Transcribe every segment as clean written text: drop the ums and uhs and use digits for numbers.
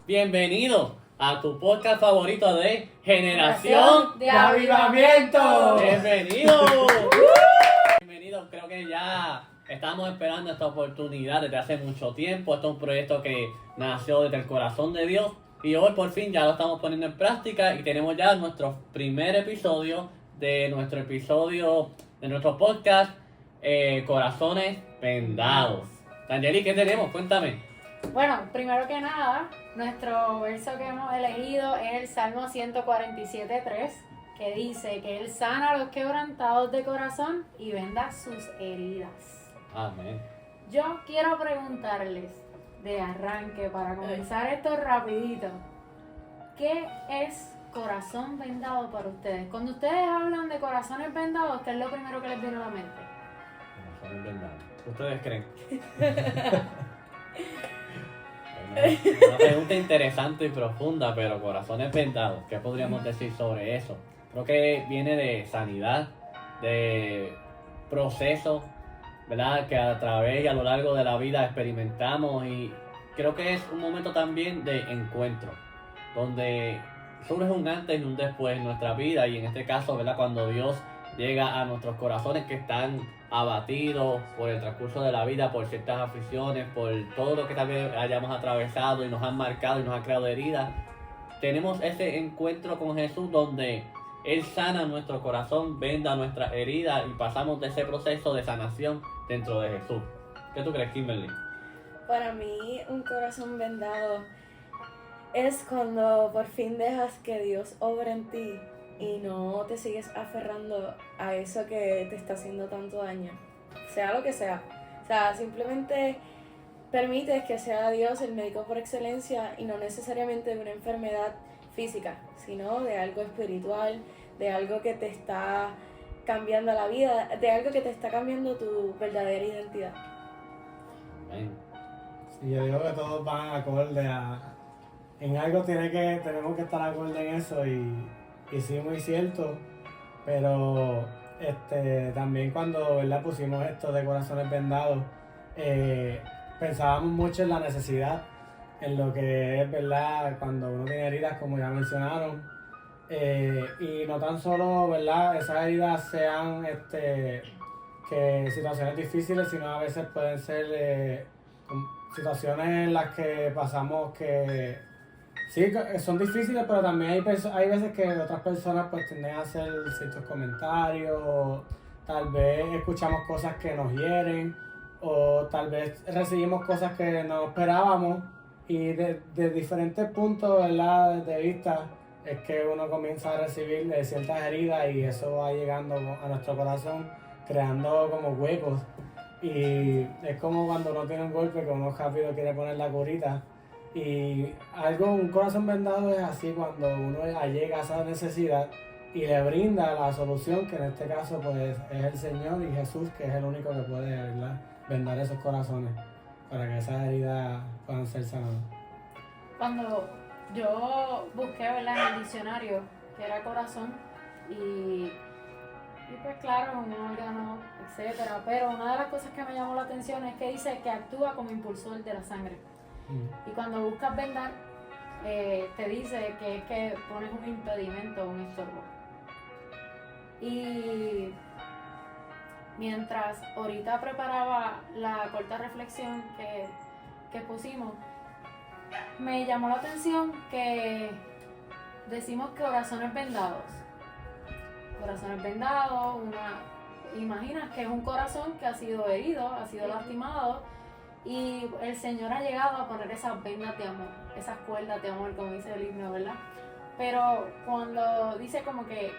Bienvenido a tu podcast favorito de Generación de Avivamiento. Bienvenido. Bienvenidos, creo que ya estamos esperando esta oportunidad desde hace mucho tiempo. Esto es un proyecto que nació desde el corazón de Dios y hoy por fin ya lo estamos poniendo en práctica y tenemos ya nuestro primer episodio de nuestro podcast Corazones Vendados. Angeli, ¿qué tenemos? Cuéntame. Bueno, primero que nada, nuestro verso que hemos elegido es el Salmo 147:3, que dice que Él sana a los quebrantados de corazón y venda sus heridas. Amén. Yo quiero preguntarles de arranque, para comenzar esto rapidito, ¿qué es corazón vendado para ustedes? Cuando ustedes hablan de corazones vendados, ¿qué es lo primero que les viene a la mente? Corazones vendados. ¿Ustedes creen? Una pregunta interesante y profunda, pero corazones vendados, ¿qué podríamos decir sobre eso? Creo que viene de sanidad, de procesos, ¿verdad? Que a través y a lo largo de la vida experimentamos y creo que es un momento también de encuentro, donde surge un antes y un después en nuestra vida y en este caso, ¿verdad? Cuando Dios llega a nuestros corazones que están abatidos por el transcurso de la vida, por ciertas aficiones, por todo lo que también hayamos atravesado y nos han marcado y nos ha creado heridas. Tenemos ese encuentro con Jesús donde Él sana nuestro corazón, venda nuestras heridas y pasamos de ese proceso de sanación dentro de Jesús. ¿Qué tú crees, Kimberly? Para mí, un corazón vendado es cuando por fin dejas que Dios obre en ti y no te sigues aferrando a eso que te está haciendo tanto daño, sea lo que sea. O sea, simplemente permites que sea Dios el médico por excelencia y no necesariamente de una enfermedad física, sino de algo espiritual, de algo que te está cambiando la vida, de algo que te está cambiando tu verdadera identidad. Amén. Sí, yo digo que todos van acorde a... En algo tenemos que estar acorde en eso y sí, muy cierto, pero también cuando, ¿verdad?, pusimos esto de corazones vendados, pensábamos mucho en la necesidad, en lo que es, ¿verdad?, cuando uno tiene heridas, como ya mencionaron, y no tan solo, ¿verdad?, esas heridas sean que situaciones difíciles, sino a veces pueden ser situaciones en las que pasamos que sí, son difíciles, pero también hay veces que otras personas pues tienden a hacer ciertos comentarios, o tal vez escuchamos cosas que nos hieren, o tal vez recibimos cosas que no esperábamos, y de diferentes puntos, ¿verdad?, de vista, es que uno comienza a recibir ciertas heridas y eso va llegando a nuestro corazón, creando como huecos. Y es como cuando uno tiene un golpe que uno rápido quiere poner la curita. Y un corazón vendado es así cuando uno llega a esa necesidad y le brinda la solución, que en este caso pues es el Señor y Jesús, que es el único que puede, ¿verdad?, vendar esos corazones para que esas heridas puedan ser sanadas. Cuando yo busqué, ¿verdad?, en el diccionario que era corazón y pues claro, un órgano, etcétera, pero una de las cosas que me llamó la atención es que dice que actúa como impulsor de la sangre. Y cuando buscas vendar, te dice que es que pones un impedimento, un estorbo. Y mientras ahorita preparaba la corta reflexión que pusimos, me llamó la atención que decimos que corazones vendados. Corazones vendados, imaginas que es un corazón que ha sido herido, ha sido lastimado, y el Señor ha llegado a poner esas vendas de amor, esas cuerdas de amor, como dice el himno, ¿verdad? Pero cuando dice como que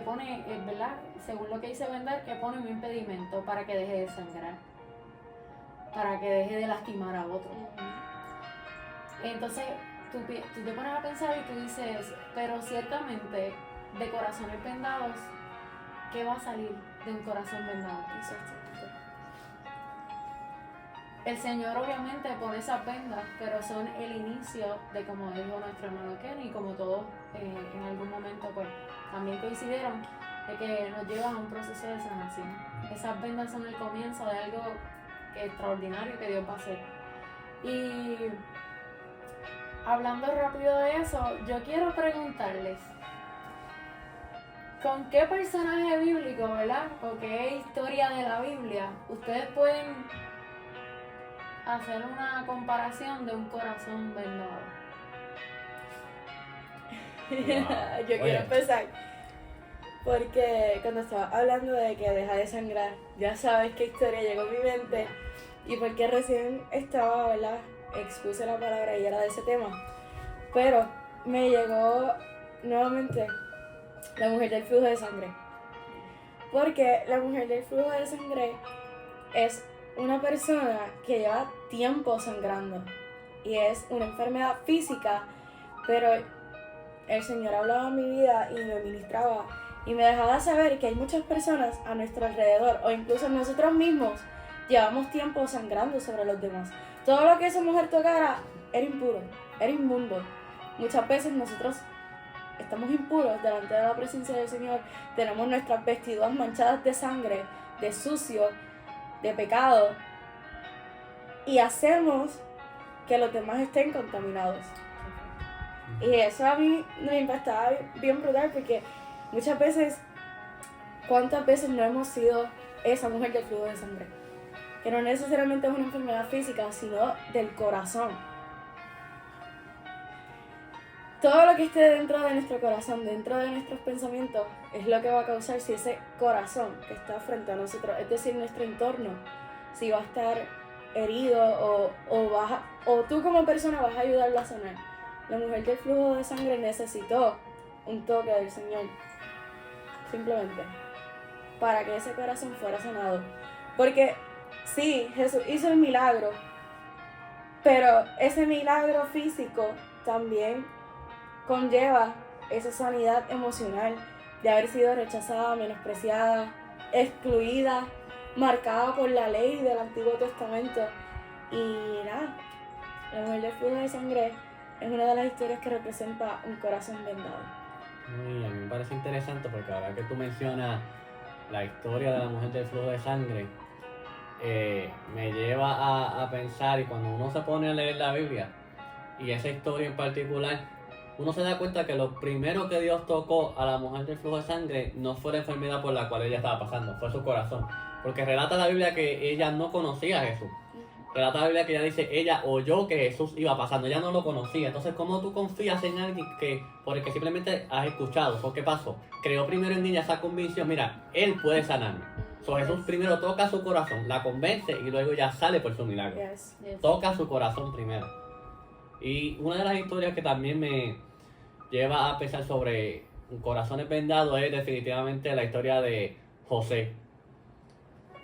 pone, ¿verdad?, según lo que dice vendar, que pone un impedimento para que deje de sangrar, para que deje de lastimar a otro. Entonces tú te pones a pensar y tú dices, pero ciertamente de corazones vendados, ¿qué va a salir de un corazón vendado? El Señor obviamente pone esas vendas, pero son el inicio de, como dijo nuestro hermano Kenny, como todos en algún momento pues también coincidieron, de que nos lleva a un proceso de sanación. Esas vendas son el comienzo de algo extraordinario que Dios va a hacer. Y hablando rápido de eso, yo quiero preguntarles, ¿con qué personaje bíblico, verdad? O qué historia de la Biblia ustedes pueden hacer una comparación de un corazón vendado? Yo Oye. quiero empezar porque cuando estaba hablando de que deja de sangrar, ya sabes qué historia llegó a mi mente y porque recién estaba, ¿verdad? Expuse la palabra y era de ese tema, pero me llegó nuevamente la mujer del flujo de sangre, porque la mujer del flujo de sangre es una persona que lleva tiempo sangrando y es una enfermedad física, pero el Señor hablaba en mi vida y me ministraba y me dejaba saber que hay muchas personas a nuestro alrededor o incluso nosotros mismos llevamos tiempo sangrando sobre los demás. Todo lo que esa mujer tocara era impuro, era inmundo. Muchas veces nosotros estamos impuros delante de la presencia del Señor, tenemos nuestras vestiduras manchadas de sangre, de sucio, de pecado y hacemos que los demás estén contaminados. Y eso a mí me impactaba bien brutal porque muchas veces, ¿cuántas veces no hemos sido esa mujer del flujo de sangre? Que no necesariamente es una enfermedad física, sino del corazón. Todo lo que esté dentro de nuestro corazón, dentro de nuestros pensamientos, es lo que va a causar si ese corazón que está frente a nosotros, es decir, nuestro entorno, si va a estar herido o tú como persona vas a ayudarlo a sanar. La mujer del flujo de sangre necesitó un toque del Señor, simplemente, para que ese corazón fuera sanado. Porque sí, Jesús hizo el milagro, pero ese milagro físico también conlleva esa sanidad emocional de haber sido rechazada, menospreciada, excluida, marcada por la ley del Antiguo Testamento. Y nada, la mujer del flujo de sangre es una de las historias que representa un corazón vendado. Y a mí me parece interesante porque ahora que tú mencionas la historia de la mujer del flujo de sangre, me lleva a pensar, y cuando uno se pone a leer la Biblia y esa historia en particular, uno se da cuenta que lo primero que Dios tocó a la mujer del flujo de sangre no fue la enfermedad por la cual ella estaba pasando, fue su corazón. Porque relata la Biblia que ella no conocía a Jesús. Relata la Biblia que ella dice, ella oyó que Jesús iba pasando, ella no lo conocía. Entonces, ¿cómo tú confías en alguien por el que simplemente has escuchado? ¿Por qué pasó? Creó primero en ella esa convicción, mira, Él puede sanarme. So, Jesús primero toca su corazón, la convence y luego ya sale por su milagro. Yes. Toca su corazón primero. Y una de las historias que también me lleva a pensar sobre corazones vendados es definitivamente la historia de José.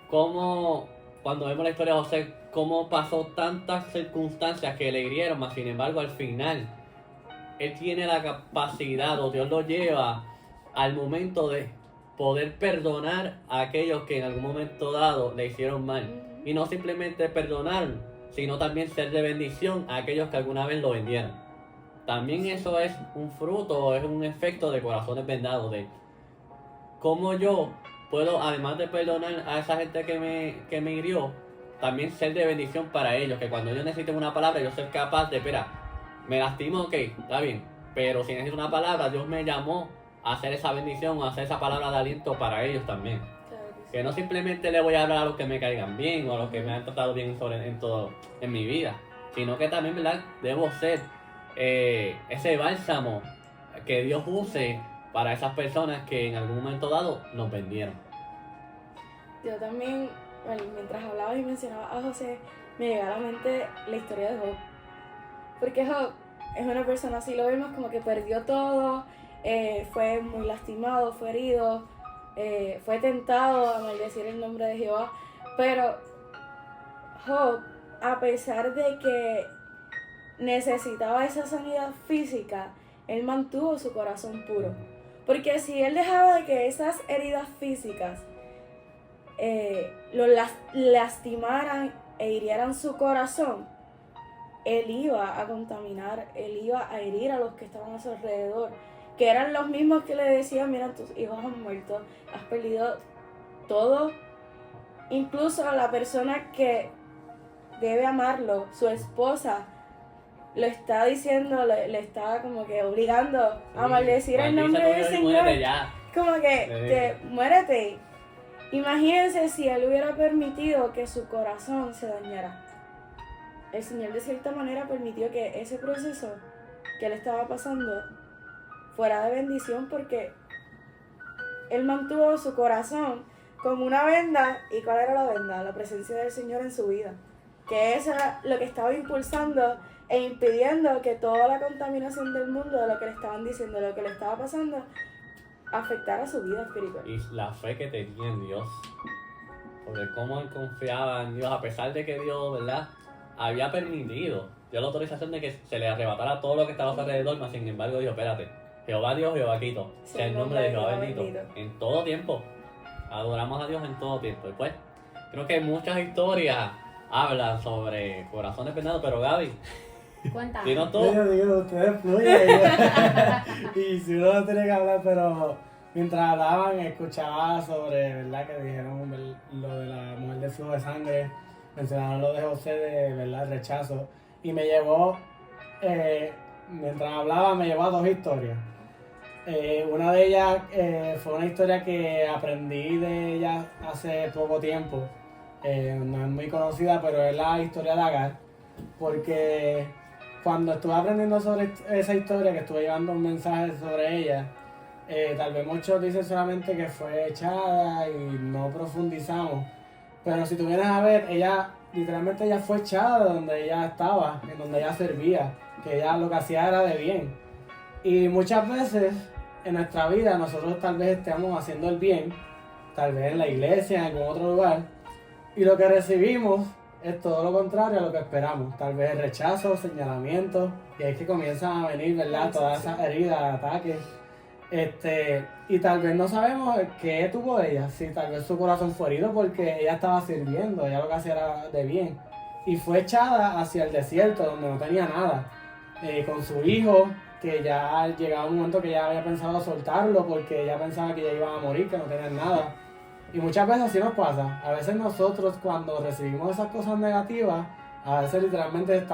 Cómo, cuando vemos la historia de José, cómo pasó tantas circunstancias que le hirieron, mas sin embargo al final él tiene la capacidad, o Dios lo lleva al momento de poder perdonar a aquellos que en algún momento dado le hicieron mal. Y no simplemente perdonar, sino también ser de bendición a aquellos que alguna vez lo vendieron. También eso es un fruto, es un efecto de corazones vendados, de cómo yo puedo, además de perdonar a esa gente que me hirió, también ser de bendición para ellos, que cuando ellos necesiten una palabra, yo soy capaz de, espera, me lastimo, ok, está bien, pero si necesito una palabra, Dios me llamó a hacer esa bendición, a hacer esa palabra de aliento para ellos también. Claro que sí. Que no simplemente le voy a hablar a los que me caigan bien o a los que me han tratado bien en mi vida, sino que también, ¿verdad?, debo ser ese bálsamo que Dios use para esas personas que en algún momento dado nos vendieron. Yo también, bueno, mientras hablabas y mencionabas a José, me llegó a la mente la historia de Job. Porque Job es una persona, así lo vemos, como que perdió todo, fue muy lastimado, fue herido, fue tentado a maldecir el nombre de Jehová. Pero Job, a pesar de que necesitaba esa sanidad física, él mantuvo su corazón puro. Porque si él dejaba de que esas heridas físicas lo lastimaran e hirieran su corazón, él iba a contaminar, él iba a herir a los que estaban a su alrededor, que eran los mismos que le decían, mira, tus hijos han muerto, has perdido todo, incluso a la persona que debe amarlo, su esposa, lo está diciendo, le está como que obligando a maldecir el Maldice nombre tu del Dios y Señor. muérete ya. Como que, Sí. muérete. Imagínense si él hubiera permitido que su corazón se dañara. El Señor de cierta manera permitió que ese proceso que él estaba pasando fuera de bendición porque él mantuvo su corazón con una venda. ¿Y cuál era la venda? La presencia del Señor en su vida. Que eso era lo que estaba impulsando e impidiendo que toda la contaminación del mundo, de lo que le estaban diciendo, de lo que le estaba pasando, afectara su vida espiritual. Y la fe que tenía en Dios. Porque cómo él confiaba en Dios, a pesar de que Dios, ¿verdad? Había permitido, dio la autorización de que se le arrebatara todo lo que estaba a su alrededor, mas sin embargo dijo, espérate, Jehová Dios, Jehová quito, sea el nombre de Jehová bendito. En todo tiempo, adoramos a Dios en todo tiempo. Y pues, creo que muchas historias hablan sobre corazones vendados, pero Gaby, Cuéntame. dinos tú. Yo digo, ustedes fluyen. Y si uno no tiene que hablar, pero mientras hablaban, escuchaba sobre, ¿verdad? Que dijeron lo de la mujer de flujo de sangre, mencionaron lo de José, de, ¿verdad? Rechazo. Y me llevó, mientras hablaba, me llevó a dos historias. Una de ellas fue una historia que aprendí de ella hace poco tiempo. No es muy conocida, pero es la historia de Agar. Porque cuando estuve aprendiendo sobre esa historia, que estuve llevando un mensaje sobre ella, tal vez muchos dicen solamente que fue echada y no profundizamos. Pero si tú vienes a ver, literalmente ella fue echada de donde ella estaba, en donde ella servía, que ella lo que hacía era de bien. Y muchas veces en nuestra vida nosotros tal vez estemos haciendo el bien, tal vez en la iglesia, en algún otro lugar, y lo que recibimos es todo lo contrario a lo que esperamos. Tal vez rechazo, señalamiento, y es que comienzan a venir, ¿verdad? Todas esas heridas, ataques. Y tal vez no sabemos qué tuvo ella, si tal vez su corazón fue herido porque ella estaba sirviendo, ella lo que hacía era de bien. Y fue echada hacia el desierto donde no tenía nada, con su hijo, que ya llegaba un momento que ya había pensado soltarlo porque ella pensaba que ya iban a morir, que no tenían nada. Y muchas veces así nos pasa. A veces nosotros cuando recibimos esas cosas negativas, a veces literalmente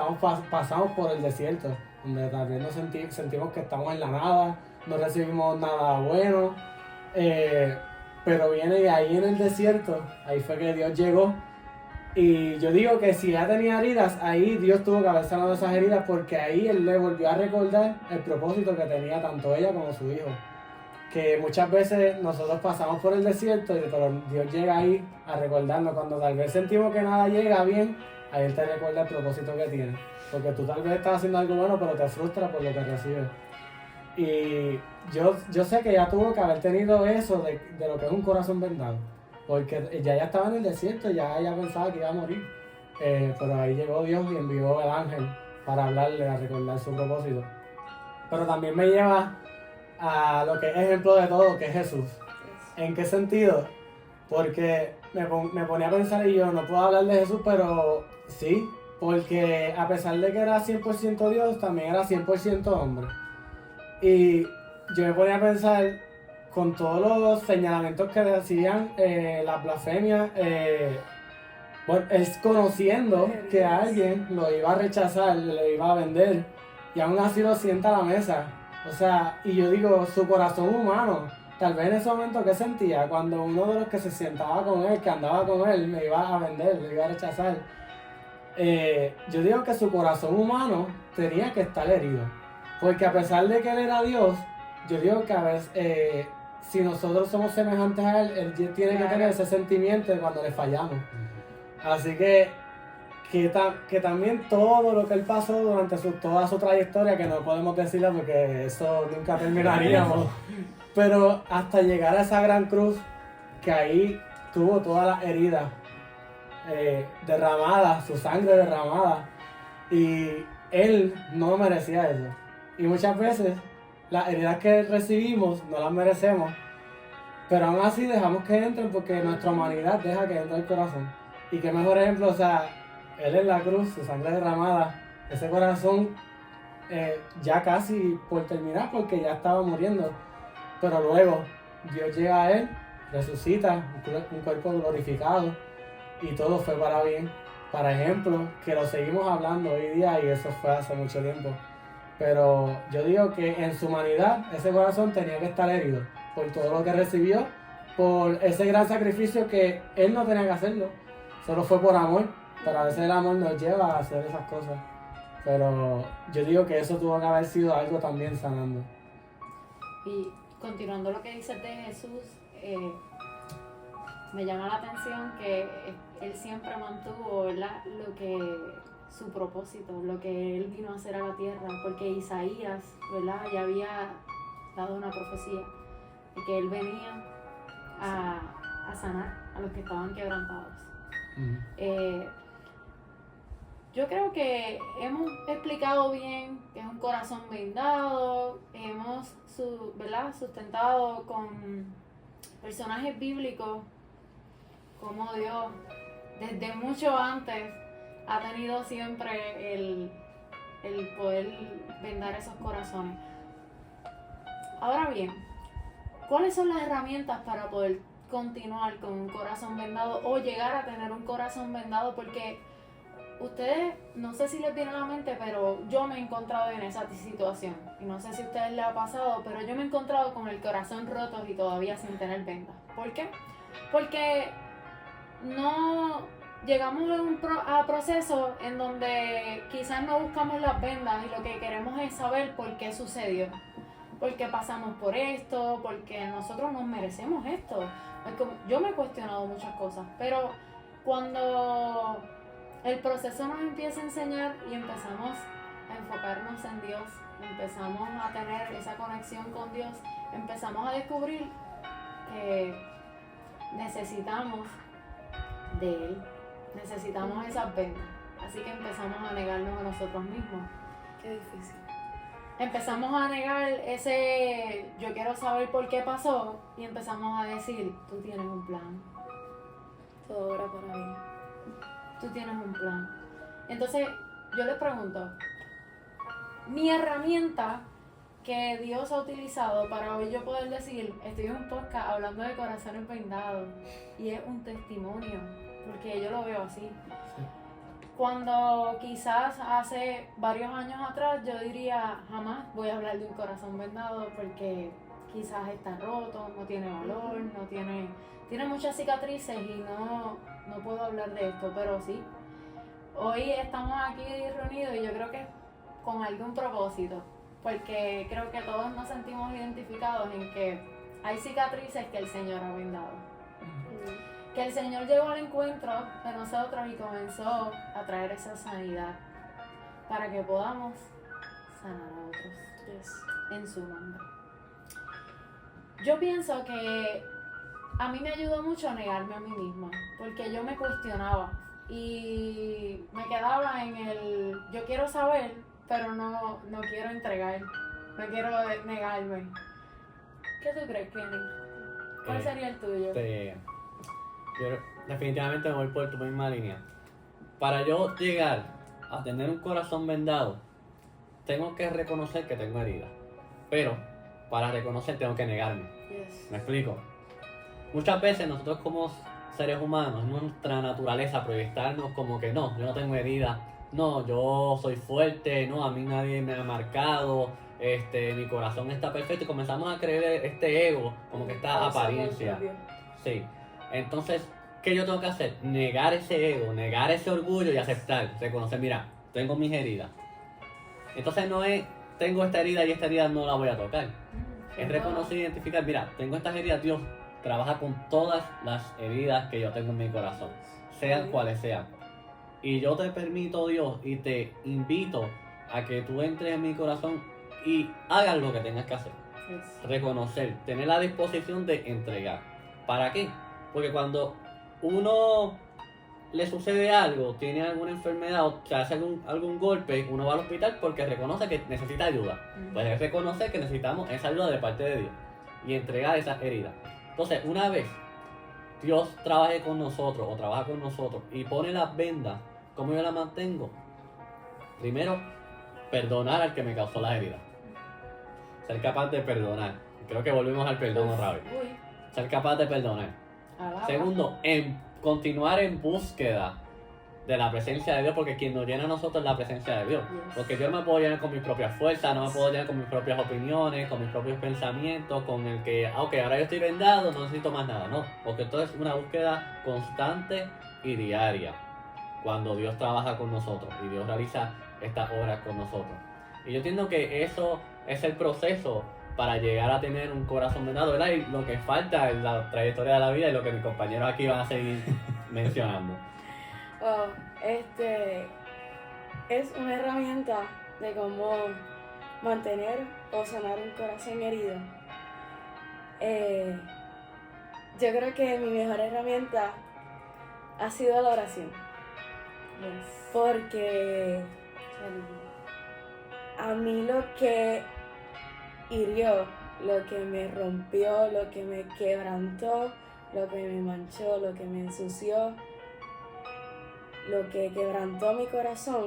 pasamos por el desierto, donde tal vez nos sentimos que estamos en la nada, no recibimos nada bueno, pero viene ahí en el desierto, ahí fue que Dios llegó. Y yo digo que si ella tenía heridas, ahí Dios tuvo que haber sanado esas heridas porque ahí Él le volvió a recordar el propósito que tenía tanto ella como su hijo. Que muchas veces nosotros pasamos por el desierto, pero Dios llega ahí a recordarnos. Cuando tal vez sentimos que nada llega bien, ahí Él te recuerda el propósito que tiene. Porque tú tal vez estás haciendo algo bueno, pero te frustra por lo que recibes. Y yo sé que ella tuvo que haber tenido eso de lo que es un corazón vendado. Porque ya ella estaba en el desierto, ya ella pensaba que iba a morir. Pero ahí llegó Dios y envió el ángel para hablarle, a recordar su propósito. Pero también me lleva a lo que es ejemplo de todo, que es Jesús. ¿En qué sentido? Porque me ponía a pensar y yo no puedo hablar de Jesús, pero sí, porque a pesar de que era 100% Dios, también era 100% hombre. Y yo me ponía a pensar con todos los señalamientos que le hacían, las blasfemias, bueno, es conociendo que alguien lo iba a rechazar, lo iba a vender, y aún así lo sienta a la mesa. O sea, y yo digo, su corazón humano, tal vez en ese momento, ¿qué sentía? Cuando uno de los que se sentaba con él, que andaba con él, me iba a vender, me iba a rechazar. Yo digo que su corazón humano tenía que estar herido. Porque a pesar de que él era Dios, yo digo que a veces, si nosotros somos semejantes a él tiene que tener ese sentimiento de cuando le fallamos. Así que también todo lo que él pasó durante toda su trayectoria, que no podemos decirlo porque eso nunca terminaríamos, pero hasta llegar a esa gran cruz, que ahí tuvo todas las heridas derramadas, su sangre derramada, y él no merecía eso. Y muchas veces las heridas que recibimos no las merecemos, pero aún así dejamos que entren porque nuestra humanidad deja que entre el corazón. Y qué mejor ejemplo, o sea, él en la cruz, su sangre derramada, ese corazón ya casi por terminar porque ya estaba muriendo. Pero luego Dios llega a él, resucita, un cuerpo glorificado y todo fue para bien. para ejemplo, que lo seguimos hablando hoy día y eso fue hace mucho tiempo. Pero yo digo que en su humanidad ese corazón tenía que estar herido por todo lo que recibió, por ese gran sacrificio que él no tenía que hacerlo. Solo fue por amor, pero a veces el amor nos lleva a hacer esas cosas. Pero yo digo que eso tuvo que haber sido algo también sanando. Y continuando lo que dices de Jesús, me llama la atención que él siempre mantuvo, ¿verdad?, lo que su propósito, lo que él vino a hacer a la tierra, porque Isaías, ¿verdad?, ya había dado una profecía de que él venía a sanar a los que estaban quebrantados. Yo creo que hemos explicado bien que es un corazón vendado, hemos ¿verdad?, sustentado con personajes bíblicos como Dios desde mucho antes ha tenido siempre el poder vendar esos corazones. Ahora bien, ¿cuáles son las herramientas para poder continuar con un corazón vendado o llegar a tener un corazón vendado? Porque ustedes, no sé si les viene a la mente, pero yo me he encontrado en esa situación. Y no sé si a ustedes les ha pasado, pero yo me he encontrado con el corazón roto y todavía sin tener vendas. ¿Por qué? Porque no llegamos a procesos en donde quizás no buscamos las vendas y lo que queremos es saber por qué sucedió. ¿Por qué pasamos por esto? Porque nosotros nos merecemos esto. Yo me he cuestionado muchas cosas, pero cuando el proceso nos empieza a enseñar y empezamos a enfocarnos en Dios, empezamos a tener esa conexión con Dios, empezamos a descubrir que necesitamos de Él, necesitamos esas vendas. Así que empezamos a negarnos a nosotros mismos. Qué difícil. Empezamos a negar ese yo quiero saber por qué pasó y empezamos a decir, tú tienes un plan. Todo obra para mí. Tú tienes un plan. Entonces, yo les pregunto, mi herramienta que Dios ha utilizado para hoy yo poder decir, estoy en un podcast hablando de corazones vendados, y es un testimonio, porque yo lo veo así. Sí. Cuando quizás hace varios años atrás yo diría, jamás voy a hablar de un corazón vendado porque quizás está roto, no tiene valor, tiene muchas cicatrices y no puedo hablar de esto, pero sí. Hoy estamos aquí reunidos y yo creo que con algún propósito, porque creo que todos nos sentimos identificados en que hay cicatrices que el Señor ha vendado. Que el Señor llegó al encuentro de nosotros y comenzó a traer esa sanidad para que podamos sanar a otros en su nombre. Yo pienso que a mí me ayudó mucho a negarme a mí misma, porque yo me cuestionaba y me quedaba en el yo quiero saber, pero no quiero entregar, no quiero negarme. ¿Qué tú crees, Kenny? ¿Cuál sería el tuyo? Yo definitivamente me voy por tu misma línea. Para yo llegar a tener un corazón vendado, tengo que reconocer que tengo heridas. Pero para reconocer tengo que negarme. Yes. ¿Me explico? Muchas veces nosotros como seres humanos, es nuestra naturaleza proyectarnos como que no, yo no tengo heridas, no, yo soy fuerte, no, a mí nadie me ha marcado, mi corazón está perfecto y comenzamos a creer este ego, como que esta apariencia. Sí. Entonces, ¿qué yo tengo que hacer? Negar ese ego, negar ese orgullo y aceptar, reconocer, mira, tengo mis heridas. Entonces no es, tengo esta herida y esta herida no la voy a tocar. Es reconocer y identificar, mira, tengo estas heridas, Dios trabaja con todas las heridas que yo tengo en mi corazón, sean cuales sean. Y yo te permito, Dios, y te invito a que tú entres en mi corazón y hagas lo que tengas que hacer. Reconocer, tener la disposición de entregar. ¿Para qué? Porque cuando uno le sucede algo, tiene alguna enfermedad o se hace algún golpe, uno va al hospital porque reconoce que necesita ayuda. Pues es reconocer que necesitamos esa ayuda de parte de Dios y entregar esas heridas. Entonces, una vez Dios trabaje con nosotros o trabaja con nosotros y pone las vendas, ¿cómo yo las mantengo? Primero, perdonar al que me causó las heridas. Ser capaz de perdonar. Creo que volvemos al perdón otra vez. Ser capaz de perdonar. Segundo, continuar en búsqueda de la presencia de Dios, porque quien nos llena a nosotros es la presencia de Dios. Yes. Porque yo no me puedo llenar con mis propias fuerzas, no me puedo llenar con mis propias opiniones, con mis propios pensamientos, con el que, ok, ahora yo estoy vendado, no necesito más nada, no. Porque esto es una búsqueda constante y diaria, cuando Dios trabaja con nosotros y Dios realiza estas obras con nosotros. Y yo entiendo que eso es el proceso para llegar a tener un corazón vendado, ¿verdad? Y lo que falta en la trayectoria de la vida y lo que mis compañeros aquí van a seguir mencionando. Wow, es una herramienta de cómo mantener o sanar un corazón herido. Yo creo que mi mejor herramienta ha sido la oración, Yes. porque a mí lo que hirió, lo que me rompió, lo que me quebrantó, lo que me manchó, lo que me ensució, lo que quebrantó mi corazón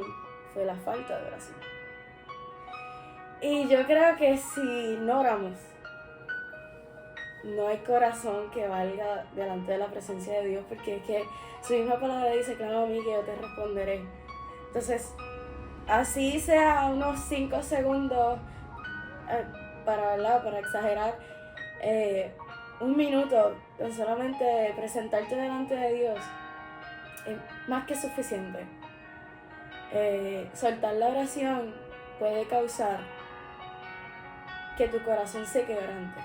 fue la falta de oración. Y yo creo que si no oramos, no hay corazón que valga delante de la presencia de Dios, porque es que su misma palabra dice, clama a mí que yo te responderé. Entonces, así sea unos 5 segundos, para exagerar, 1 minuto, solamente presentarte delante de Dios, es más que suficiente. Soltar la oración puede causar que tu corazón se quebrante.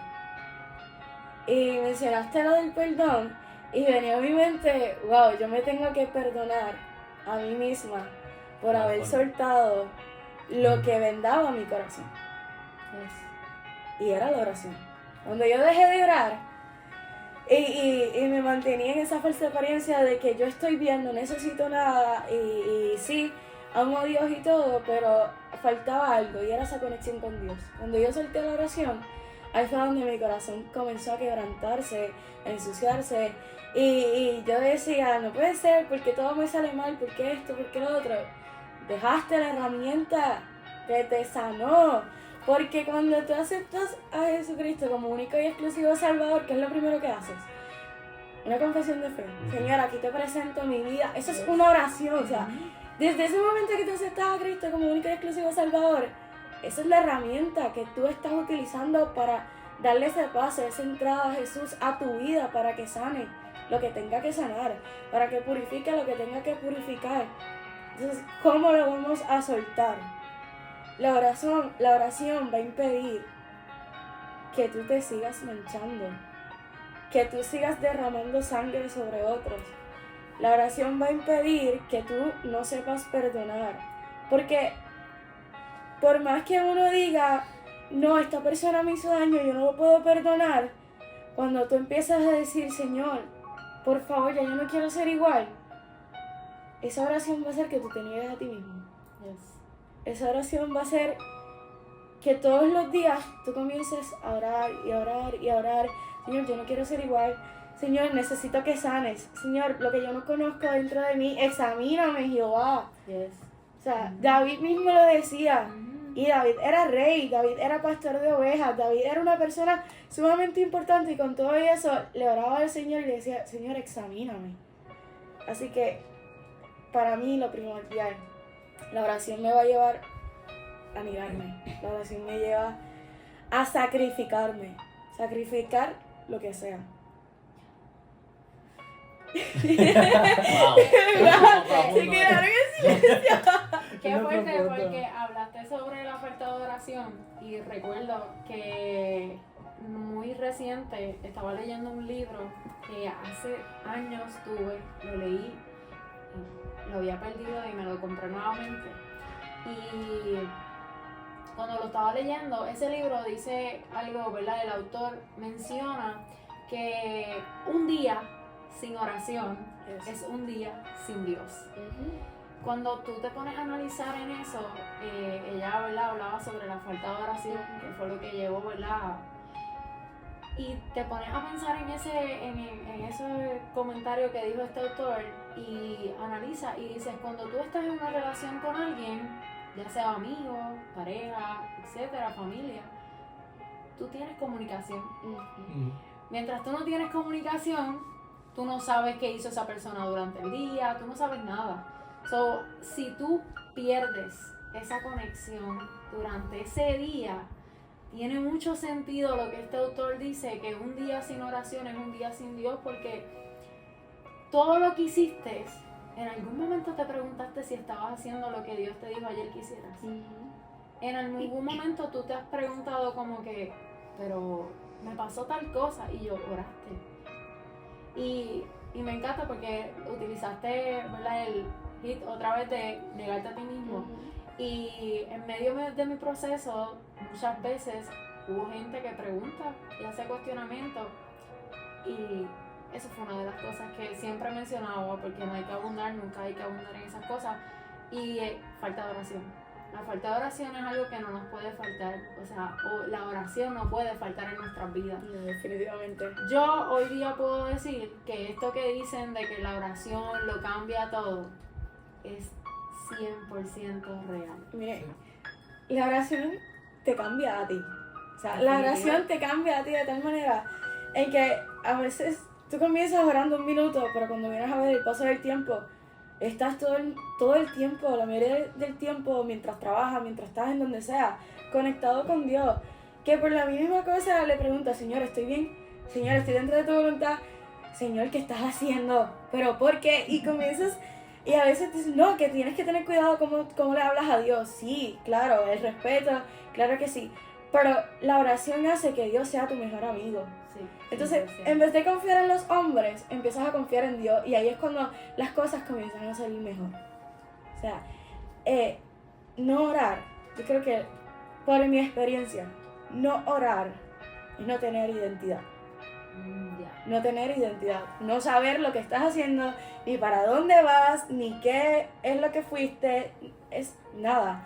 Y mencionaste lo del perdón y venía a mi mente, wow, yo me tengo que perdonar a mí misma por haber soltado lo que vendaba mi corazón. Yes. Y era la oración. Cuando yo dejé de orar y me mantenía en esa falsa apariencia de que yo estoy bien, no necesito nada y sí, amo a Dios y todo, pero faltaba algo y era esa conexión con Dios. Cuando yo solté la oración, ahí fue donde mi corazón comenzó a quebrantarse, a ensuciarse y yo decía, no puede ser, porque todo me sale mal, porque esto, porque lo otro. Dejaste la herramienta que te sanó. Porque cuando tú aceptas a Jesucristo como único y exclusivo Salvador, ¿qué es lo primero que haces? Una confesión de fe. Señor, aquí te presento mi vida. Eso es una oración. O sea, desde ese momento que tú aceptas a Cristo como único y exclusivo Salvador, esa es la herramienta que tú estás utilizando para darle ese paso, esa entrada a Jesús a tu vida, para que sane lo que tenga que sanar, para que purifique lo que tenga que purificar. Entonces, ¿cómo lo vamos a soltar? La oración va a impedir que tú te sigas manchando, que tú sigas derramando sangre sobre otros. La oración va a impedir que tú no sepas perdonar. Porque por más que uno diga, no, esta persona me hizo daño, yo no lo puedo perdonar, cuando tú empiezas a decir, Señor, por favor, ya yo no quiero ser igual, esa oración va a hacer que tú te niegues a ti mismo. Yes. Esa oración va a hacer que todos los días tú comiences a orar y a orar y a orar. Señor, yo no quiero ser igual. Señor, necesito que sanes. Señor, lo que yo no conozco dentro de mí, examíname, Jehová. Yes. O sea, David mismo lo decía. Y David era rey, David era pastor de ovejas, David era una persona sumamente importante y con todo eso le oraba al Señor y le decía, Señor, examíname. Así que, para mí lo primordial, la oración me va a llevar a negarme. La oración me lleva a sacrificarme. Sacrificar lo que sea. Wow. Se quedaron en silencio. Qué No fuerte, soporto. porque hablaste sobre la falta de oración y recuerdo que muy reciente estaba leyendo un libro que hace años tuve, lo leí, lo había perdido y me lo compré nuevamente. Y cuando lo estaba leyendo, ese libro dice algo, ¿verdad? El autor menciona que un día sin oración es un día sin Dios. Cuando tú te pones a analizar en eso, ella, ¿verdad?, hablaba sobre la falta de oración, que fue lo que llevó, ¿verdad? Y te pones a pensar en ese comentario que dijo este autor y analiza y dices, cuando tú estás en una relación con alguien, ya sea amigo, pareja, etcétera, familia, tú tienes comunicación. Mientras tú no tienes comunicación, tú no sabes qué hizo esa persona durante el día, tú no sabes nada. So, si tú pierdes esa conexión durante ese día, tiene mucho sentido lo que este autor dice, que un día sin oración es un día sin Dios, porque todo lo que hiciste, en algún momento te preguntaste si estabas haciendo lo que Dios te dijo ayer que hicieras. En algún momento tú te has preguntado como que, pero me pasó tal cosa y yo oraste. Y me encanta porque utilizaste, ¿verdad?, el hit otra vez de negarte a ti mismo. Y en medio de mi proceso, muchas veces hubo gente que pregunta y hace cuestionamientos. Y eso fue una de las cosas que siempre mencionaba, porque no hay que abundar, nunca hay que abundar en esas cosas. Y falta de oración. La falta de oración es algo que no nos puede faltar. O sea, la oración no puede faltar en nuestras vidas. No, definitivamente. Yo hoy día puedo decir que esto que dicen de que la oración lo cambia todo es 100% real. Mire, la oración te cambia a ti. O sea, la oración te cambia a ti de tal manera en que a veces tú comienzas orando 1 minuto, pero cuando vienes a ver el paso del tiempo, estás todo el tiempo, la mayoría del tiempo, mientras trabajas, mientras estás en donde sea, conectado con Dios. Que por la mínima cosa le preguntas, Señor, ¿estoy bien? Señor, ¿estoy dentro de tu voluntad? Señor, ¿qué estás haciendo? ¿Pero por qué? Y comienzas, y a veces dices, no, que tienes que tener cuidado cómo le hablas a Dios. Sí, claro, el respeto, claro que sí. Pero la oración hace que Dios sea tu mejor amigo. Sí, Entonces, 100%. en vez de confiar en los hombres, empiezas a confiar en Dios y ahí es cuando las cosas comienzan a salir mejor. O sea, no orar, yo creo que, por mi experiencia, no orar es no tener identidad. Ya. No tener identidad, no saber lo que estás haciendo, ni para dónde vas, ni qué es lo que fuiste, es nada.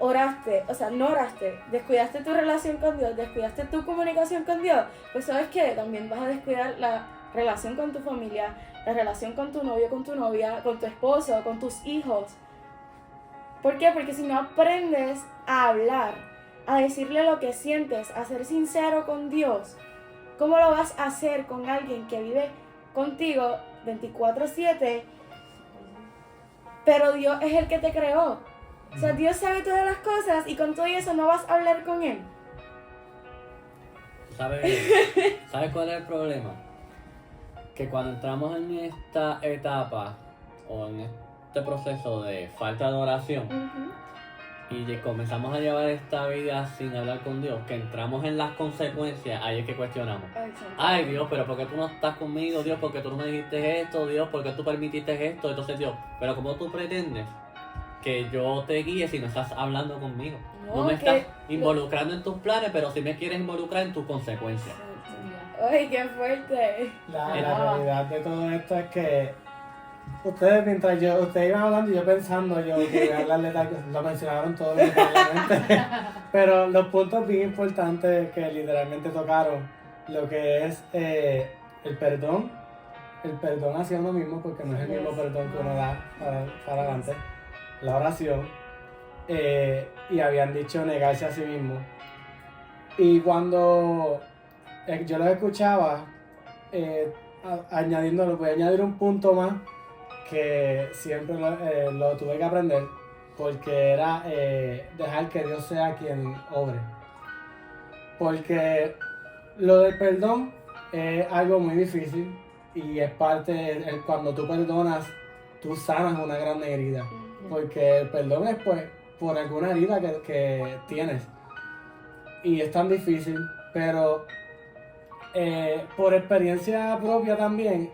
Oraste, o sea, no oraste, descuidaste tu relación con Dios, descuidaste tu comunicación con Dios, pues sabes que también vas a descuidar la relación con tu familia, la relación con tu novio, con tu novia, con tu esposo, con tus hijos. ¿Por qué? Porque si no aprendes a hablar, a decirle lo que sientes, a ser sincero con Dios, ¿cómo lo vas a hacer con alguien que vive contigo 24/7, pero Dios es el que te creó? O sea, Dios sabe todas las cosas y con todo eso no vas a hablar con Él. ¿Sabes cuál es el problema? Que cuando entramos en esta etapa o en este proceso de falta de oración y comenzamos a llevar esta vida sin hablar con Dios, que entramos en las consecuencias, ahí es que cuestionamos. Ay, Dios, pero ¿por qué tú no estás conmigo? Dios, ¿por qué tú no me dijiste esto? Dios, ¿por qué tú permitiste esto? Entonces, Dios, pero ¿cómo tú pretendes que yo te guíe si no estás hablando conmigo? No me estás involucrando en tus planes, pero sí me quieres involucrar en tus consecuencias. ¡Ay, qué fuerte! La realidad de todo esto es que ustedes, mientras ustedes iban hablando y yo pensando, yo quería hablarle tal cosa, lo mencionaron todo literalmente, pero los puntos bien importantes que literalmente tocaron, lo que es el perdón hacia uno mismo, porque no es el mismo perdón que uno da para adelante, la oración, y habían dicho negarse a sí mismo. Y cuando yo los escuchaba, añadiéndolo, voy a añadir un punto más que siempre lo tuve que aprender, porque era dejar que Dios sea quien obre. Porque lo del perdón es algo muy difícil y es parte, cuando tú perdonas, tú sanas una gran herida. Porque el perdón es pues por alguna herida que tienes. Y es tan difícil, pero por experiencia propia también,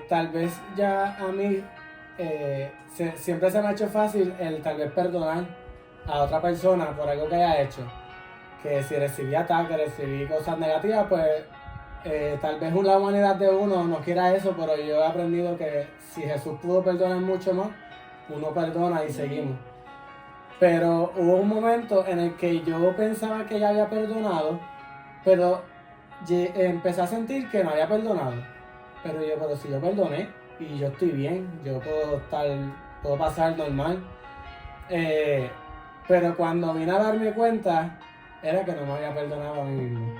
tal vez ya a mí siempre se me ha hecho fácil el tal vez perdonar a otra persona por algo que haya hecho. Que si recibí ataques, recibí cosas negativas, pues tal vez la humanidad de uno no quiera eso, pero yo he aprendido que si Jesús pudo perdonar mucho más, uno perdona y seguimos. Pero hubo un momento en el que yo pensaba que ya había perdonado, pero empecé a sentir que no había perdonado. Pero si yo perdoné y yo estoy bien, yo puedo pasar normal. Pero cuando vine a darme cuenta, era que no me había perdonado a mí mismo.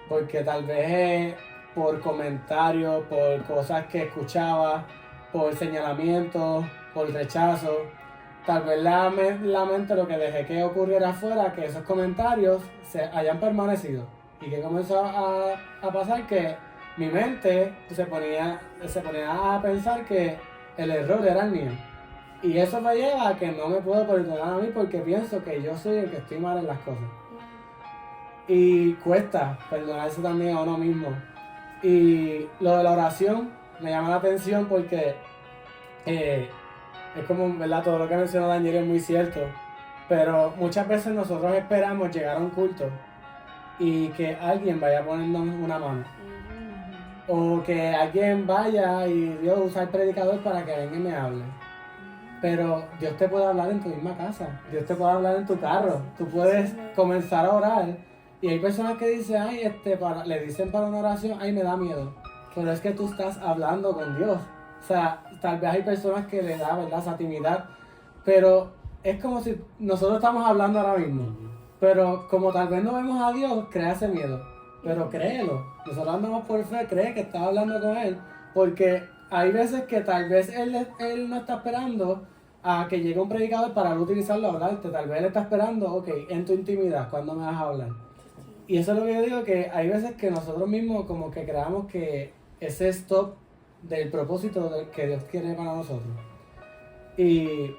Porque tal vez por comentarios, por cosas que escuchaba, por señalamientos, por rechazo. Tal vez la mente lo que dejé que ocurriera fuera, que esos comentarios se hayan permanecido. ¿Y que comenzó a pasar? Que mi mente se ponía a pensar que el error era el mío. Y eso me lleva a que no me puedo perdonar a mí porque pienso que yo soy el que estoy mal en las cosas. Y cuesta perdonarse también a uno mismo. Y lo de la oración me llama la atención porque es como, ¿verdad? Todo lo que mencionó Daniel es muy cierto. Pero muchas veces nosotros esperamos llegar a un culto y que alguien vaya a ponernos una mano. O que alguien vaya y Dios usa el predicador para que venga y me hable. Pero Dios te puede hablar en tu misma casa. Dios te puede hablar en tu carro. Tú puedes comenzar a orar. Y hay personas que dicen, ay, le dicen para una oración, ay, me da miedo. Pero es que tú estás hablando con Dios. O sea, tal vez hay personas que les da, ¿verdad?, esa timidez. Pero es como si nosotros estamos hablando ahora mismo. Pero como tal vez no vemos a Dios, crea ese miedo. Pero créelo. Nosotros andamos por fe, cree que estás hablando con Él. Porque hay veces que tal vez Él no está esperando a que llegue un predicador para utilizarlo a hablarte. Tal vez Él está esperando, ok, en tu intimidad, ¿cuándo me vas a hablar? Y eso es lo que yo digo, que hay veces que nosotros mismos como que creamos que ese stop del propósito que Dios quiere para nosotros. Y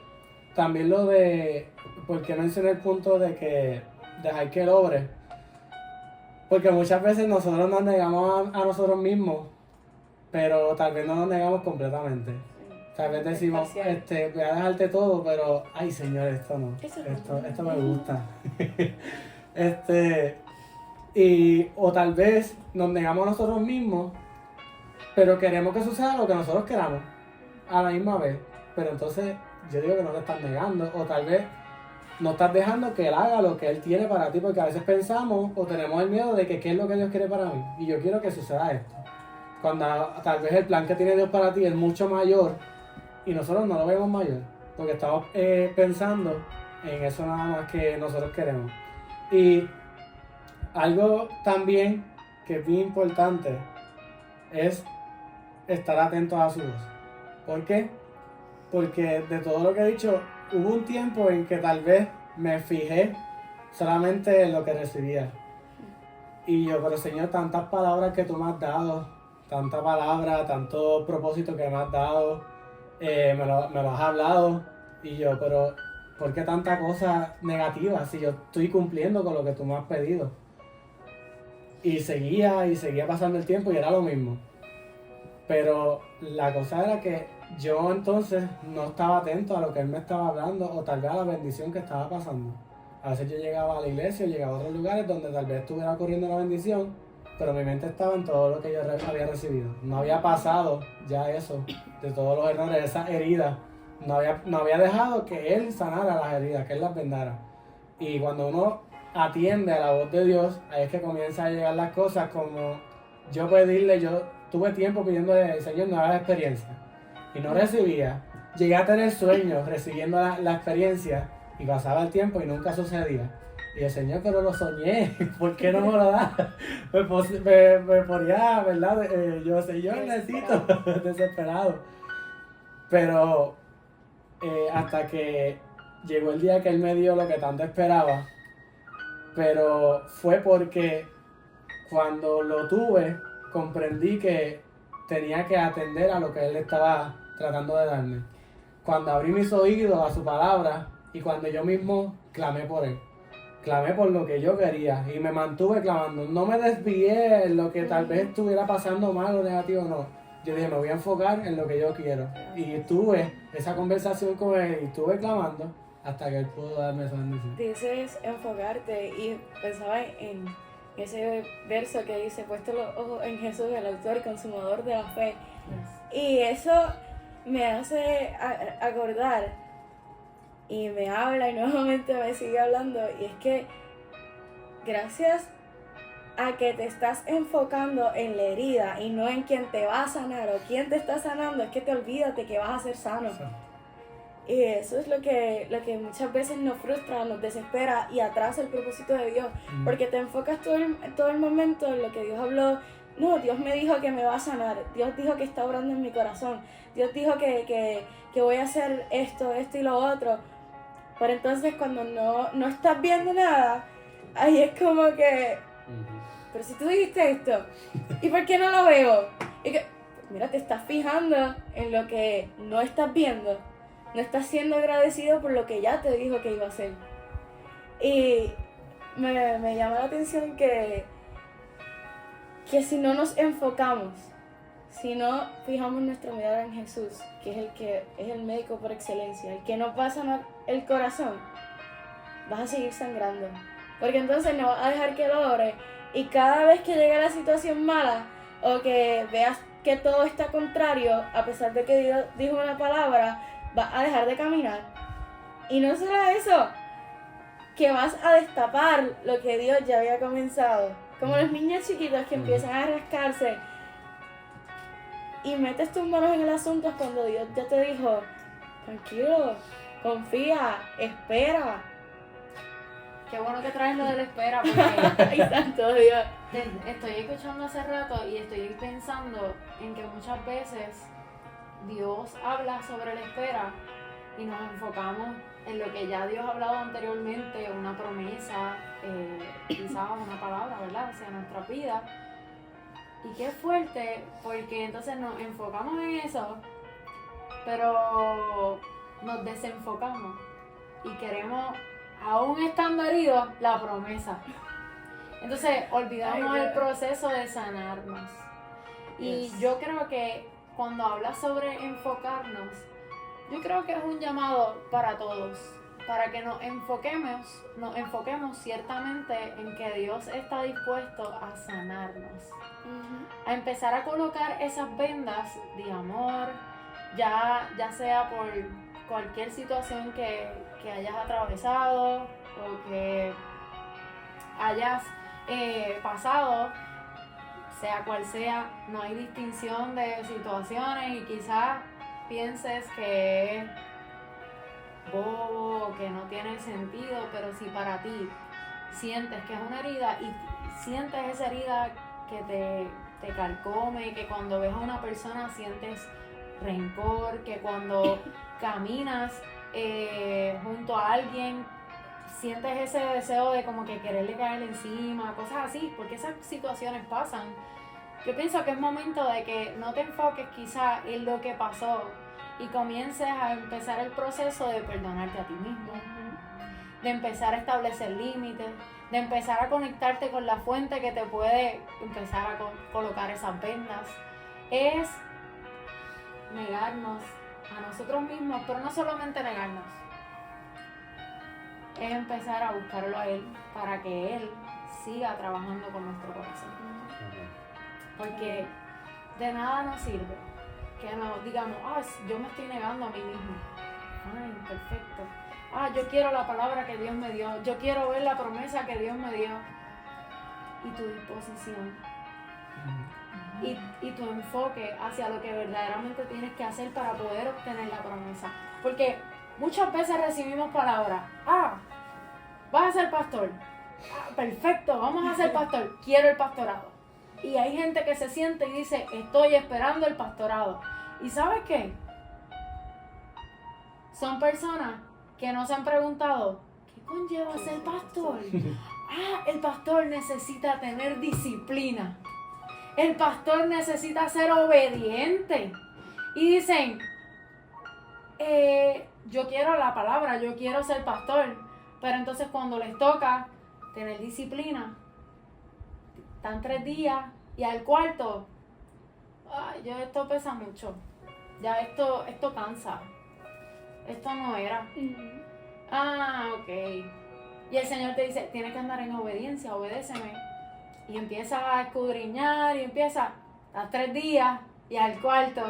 también lo de, ¿por qué mencioné el punto de que dejar que Él obre? Porque muchas veces nosotros nos negamos a nosotros mismos, pero tal vez no nos negamos completamente. Tal vez decimos, voy a dejarte todo, pero, ay Señor, esto no, esto me gusta. O tal vez nos negamos a nosotros mismos, pero queremos que suceda lo que nosotros queramos a la misma vez. Pero entonces yo digo que no te estás negando, o tal vez no estás dejando que Él haga lo que Él tiene para ti, porque a veces pensamos o tenemos el miedo de que qué es lo que Dios quiere para mí. Y yo quiero que suceda esto. Cuando tal vez el plan que tiene Dios para ti es mucho mayor y nosotros no lo vemos mayor, porque estamos pensando en eso nada más que nosotros queremos. Y algo también que es bien importante es estar atentos a su voz. ¿Por qué? Porque de todo lo que he dicho, hubo un tiempo en que tal vez me fijé solamente en lo que recibía. Y yo, pero Señor, tantas palabras que tú me has dado, tanta palabra, tanto propósito que me has dado, me lo has hablado. Y yo, pero ¿por qué tanta cosa negativa si yo estoy cumpliendo con lo que tú me has pedido? Y seguía pasando el tiempo y era lo mismo. Pero la cosa era que yo entonces no estaba atento a lo que Él me estaba hablando o tal vez a la bendición que estaba pasando. A veces yo llegaba a la iglesia, llegaba a otros lugares donde tal vez estuviera ocurriendo la bendición, pero mi mente estaba en todo lo que yo había recibido. No había pasado ya eso, de todos los errores, esas heridas. No había dejado que Él sanara las heridas, que Él las vendara. Y cuando uno atiende a la voz de Dios, ahí es que comienzan a llegar las cosas, como yo tuve tiempo pidiéndole, Señor, nuevas experiencias, y no recibía. Llegué a tener sueños recibiendo la experiencia, y pasaba el tiempo y nunca sucedía. Y el Señor, pero lo soñé, ¿por qué no me lo da? Me ponía, ¿verdad? Yo necesito, desesperado. Pero hasta que llegó el día que Él me dio lo que tanto esperaba. Pero fue porque cuando lo tuve, comprendí que tenía que atender a lo que Él estaba tratando de darme. Cuando abrí mis oídos a su palabra y cuando yo mismo clamé por Él. Clamé por lo que yo quería y me mantuve clamando. No me desvié en lo que tal vez estuviera pasando mal o negativo, no. Yo dije, me voy a enfocar en lo que yo quiero. Y tuve esa conversación con Él y estuve clamando hasta que Él pudo darme esa bendición. Dices enfocarte y pensaba en ese verso que dice, puesto los ojos en Jesús, el autor y consumador de la fe. Y eso me hace acordar y me habla y nuevamente me sigue hablando, y es que gracias a que te estás enfocando en la herida y no en quién te va a sanar o quién te está sanando, es que te olvidas de que vas a ser sano. Sí. Y eso es lo que muchas veces nos frustra, nos desespera y atrasa el propósito de Dios, porque te enfocas todo el momento en lo que Dios habló no, Dios me dijo que me va a sanar, Dios dijo que está obrando en mi corazón, Dios dijo que voy a hacer esto y lo otro. Pero entonces cuando no estás viendo nada, ahí es como que, pero si tú dijiste esto, ¿y por qué no lo veo? Y que, mira, te estás fijando en lo que no estás viendo, no estás siendo agradecido por lo que ya te dijo que iba a hacer. Y me llama la atención que si no nos enfocamos, si no fijamos nuestra mirada en Jesús, que es el médico por excelencia, el que nos va a sanar el corazón, vas a seguir sangrando. Porque entonces no vas a dejar que lo ore, y cada vez que llegue la situación mala o que veas que todo está contrario, a pesar de que Dios dijo una palabra, vas a dejar de caminar. Y no solo eso, que vas a destapar lo que Dios ya había comenzado. Como los niños chiquitos que empiezan a rascarse y metes tus manos en el asunto cuando Dios ya te dijo, tranquilo, confía, espera. Qué bueno que traes lo de la espera, porque Ay, santo Dios. estoy escuchando hace rato y estoy pensando en que muchas veces Dios habla sobre la espera y nos enfocamos en lo que ya Dios ha hablado anteriormente, una promesa, quizás una palabra, ¿verdad?, hacia nuestra vida. Y qué fuerte, porque entonces nos enfocamos en eso, pero nos desenfocamos y queremos, aún estando heridos, la promesa. Entonces olvidamos el proceso de sanarnos. Y yo creo que cuando hablas sobre enfocarnos, yo creo que es un llamado para todos, para que nos enfoquemos ciertamente en que Dios está dispuesto a sanarnos, a empezar a colocar esas vendas de amor, ya sea por cualquier situación que hayas atravesado o que hayas pasado, sea cual sea, no hay distinción de situaciones, y quizás pienses que es bobo, que no tiene sentido, pero si para ti sientes que es una herida y sientes esa herida que te carcome, que cuando ves a una persona sientes rencor, que cuando caminas junto a alguien sientes ese deseo de como que quererle caer encima, cosas así, porque esas situaciones pasan. Yo pienso que es momento de que no te enfoques quizá en lo que pasó y comiences a empezar el proceso de perdonarte a ti mismo, de empezar a establecer límites, de empezar a conectarte con la fuente que te puede empezar a colocar esas vendas. Es negarnos a nosotros mismos, pero no solamente negarnos, es empezar a buscarlo a Él para que Él siga trabajando con nuestro corazón. Porque de nada nos sirve que nos digamos, yo me estoy negando a mí mismo. Ay, perfecto. Yo quiero la palabra que Dios me dio, yo quiero ver la promesa que Dios me dio. Y tu disposición y tu enfoque hacia lo que verdaderamente tienes que hacer para poder obtener la promesa. Porque muchas veces recibimos palabras, vas a ser pastor, perfecto, vamos a ser pastor, quiero el pastorado. Y hay gente que se siente y dice, estoy esperando el pastorado. ¿Y sabes qué? Son personas que no se han preguntado, ¿qué conlleva ser pastor? El pastor necesita tener disciplina. El pastor necesita ser obediente. Y dicen, yo quiero la palabra, yo quiero ser pastor. Pero entonces cuando les toca tener disciplina, están 3 días y al cuarto, esto pesa mucho. Ya esto cansa. Esto no era. Ok. Y el Señor te dice, tienes que andar en obediencia, obedéceme. Y empiezas a escudriñar y empiezas, a 3 días y al cuarto.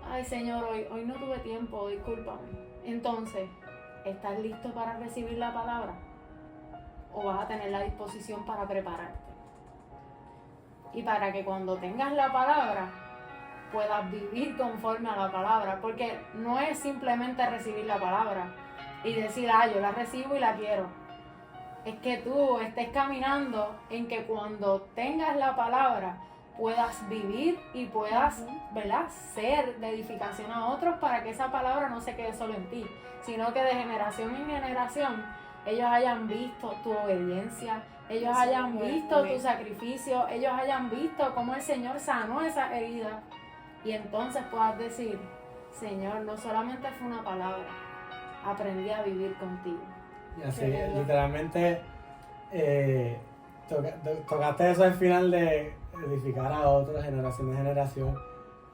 Ay, Señor, hoy no tuve tiempo, discúlpame. Entonces, ¿estás listo para recibir la palabra? ¿O vas a tener la disposición para prepararte? Y para que cuando tengas la palabra, puedas vivir conforme a la palabra. Porque no es simplemente recibir la palabra y decir, yo la recibo y la quiero. es que tú estés caminando en que cuando tengas la palabra puedas vivir y puedas, ¿verdad?, ser de edificación a otros para que esa palabra no se quede solo en ti, sino que de generación en generación ellos hayan visto tu obediencia, ellos hayan visto tu sacrificio, ellos hayan visto cómo el Señor sanó esa herida y entonces puedas decir, Señor, no solamente fue una palabra, aprendí a vivir contigo. Y así, literalmente, tocaste eso al final de edificar a otros, generación de generación.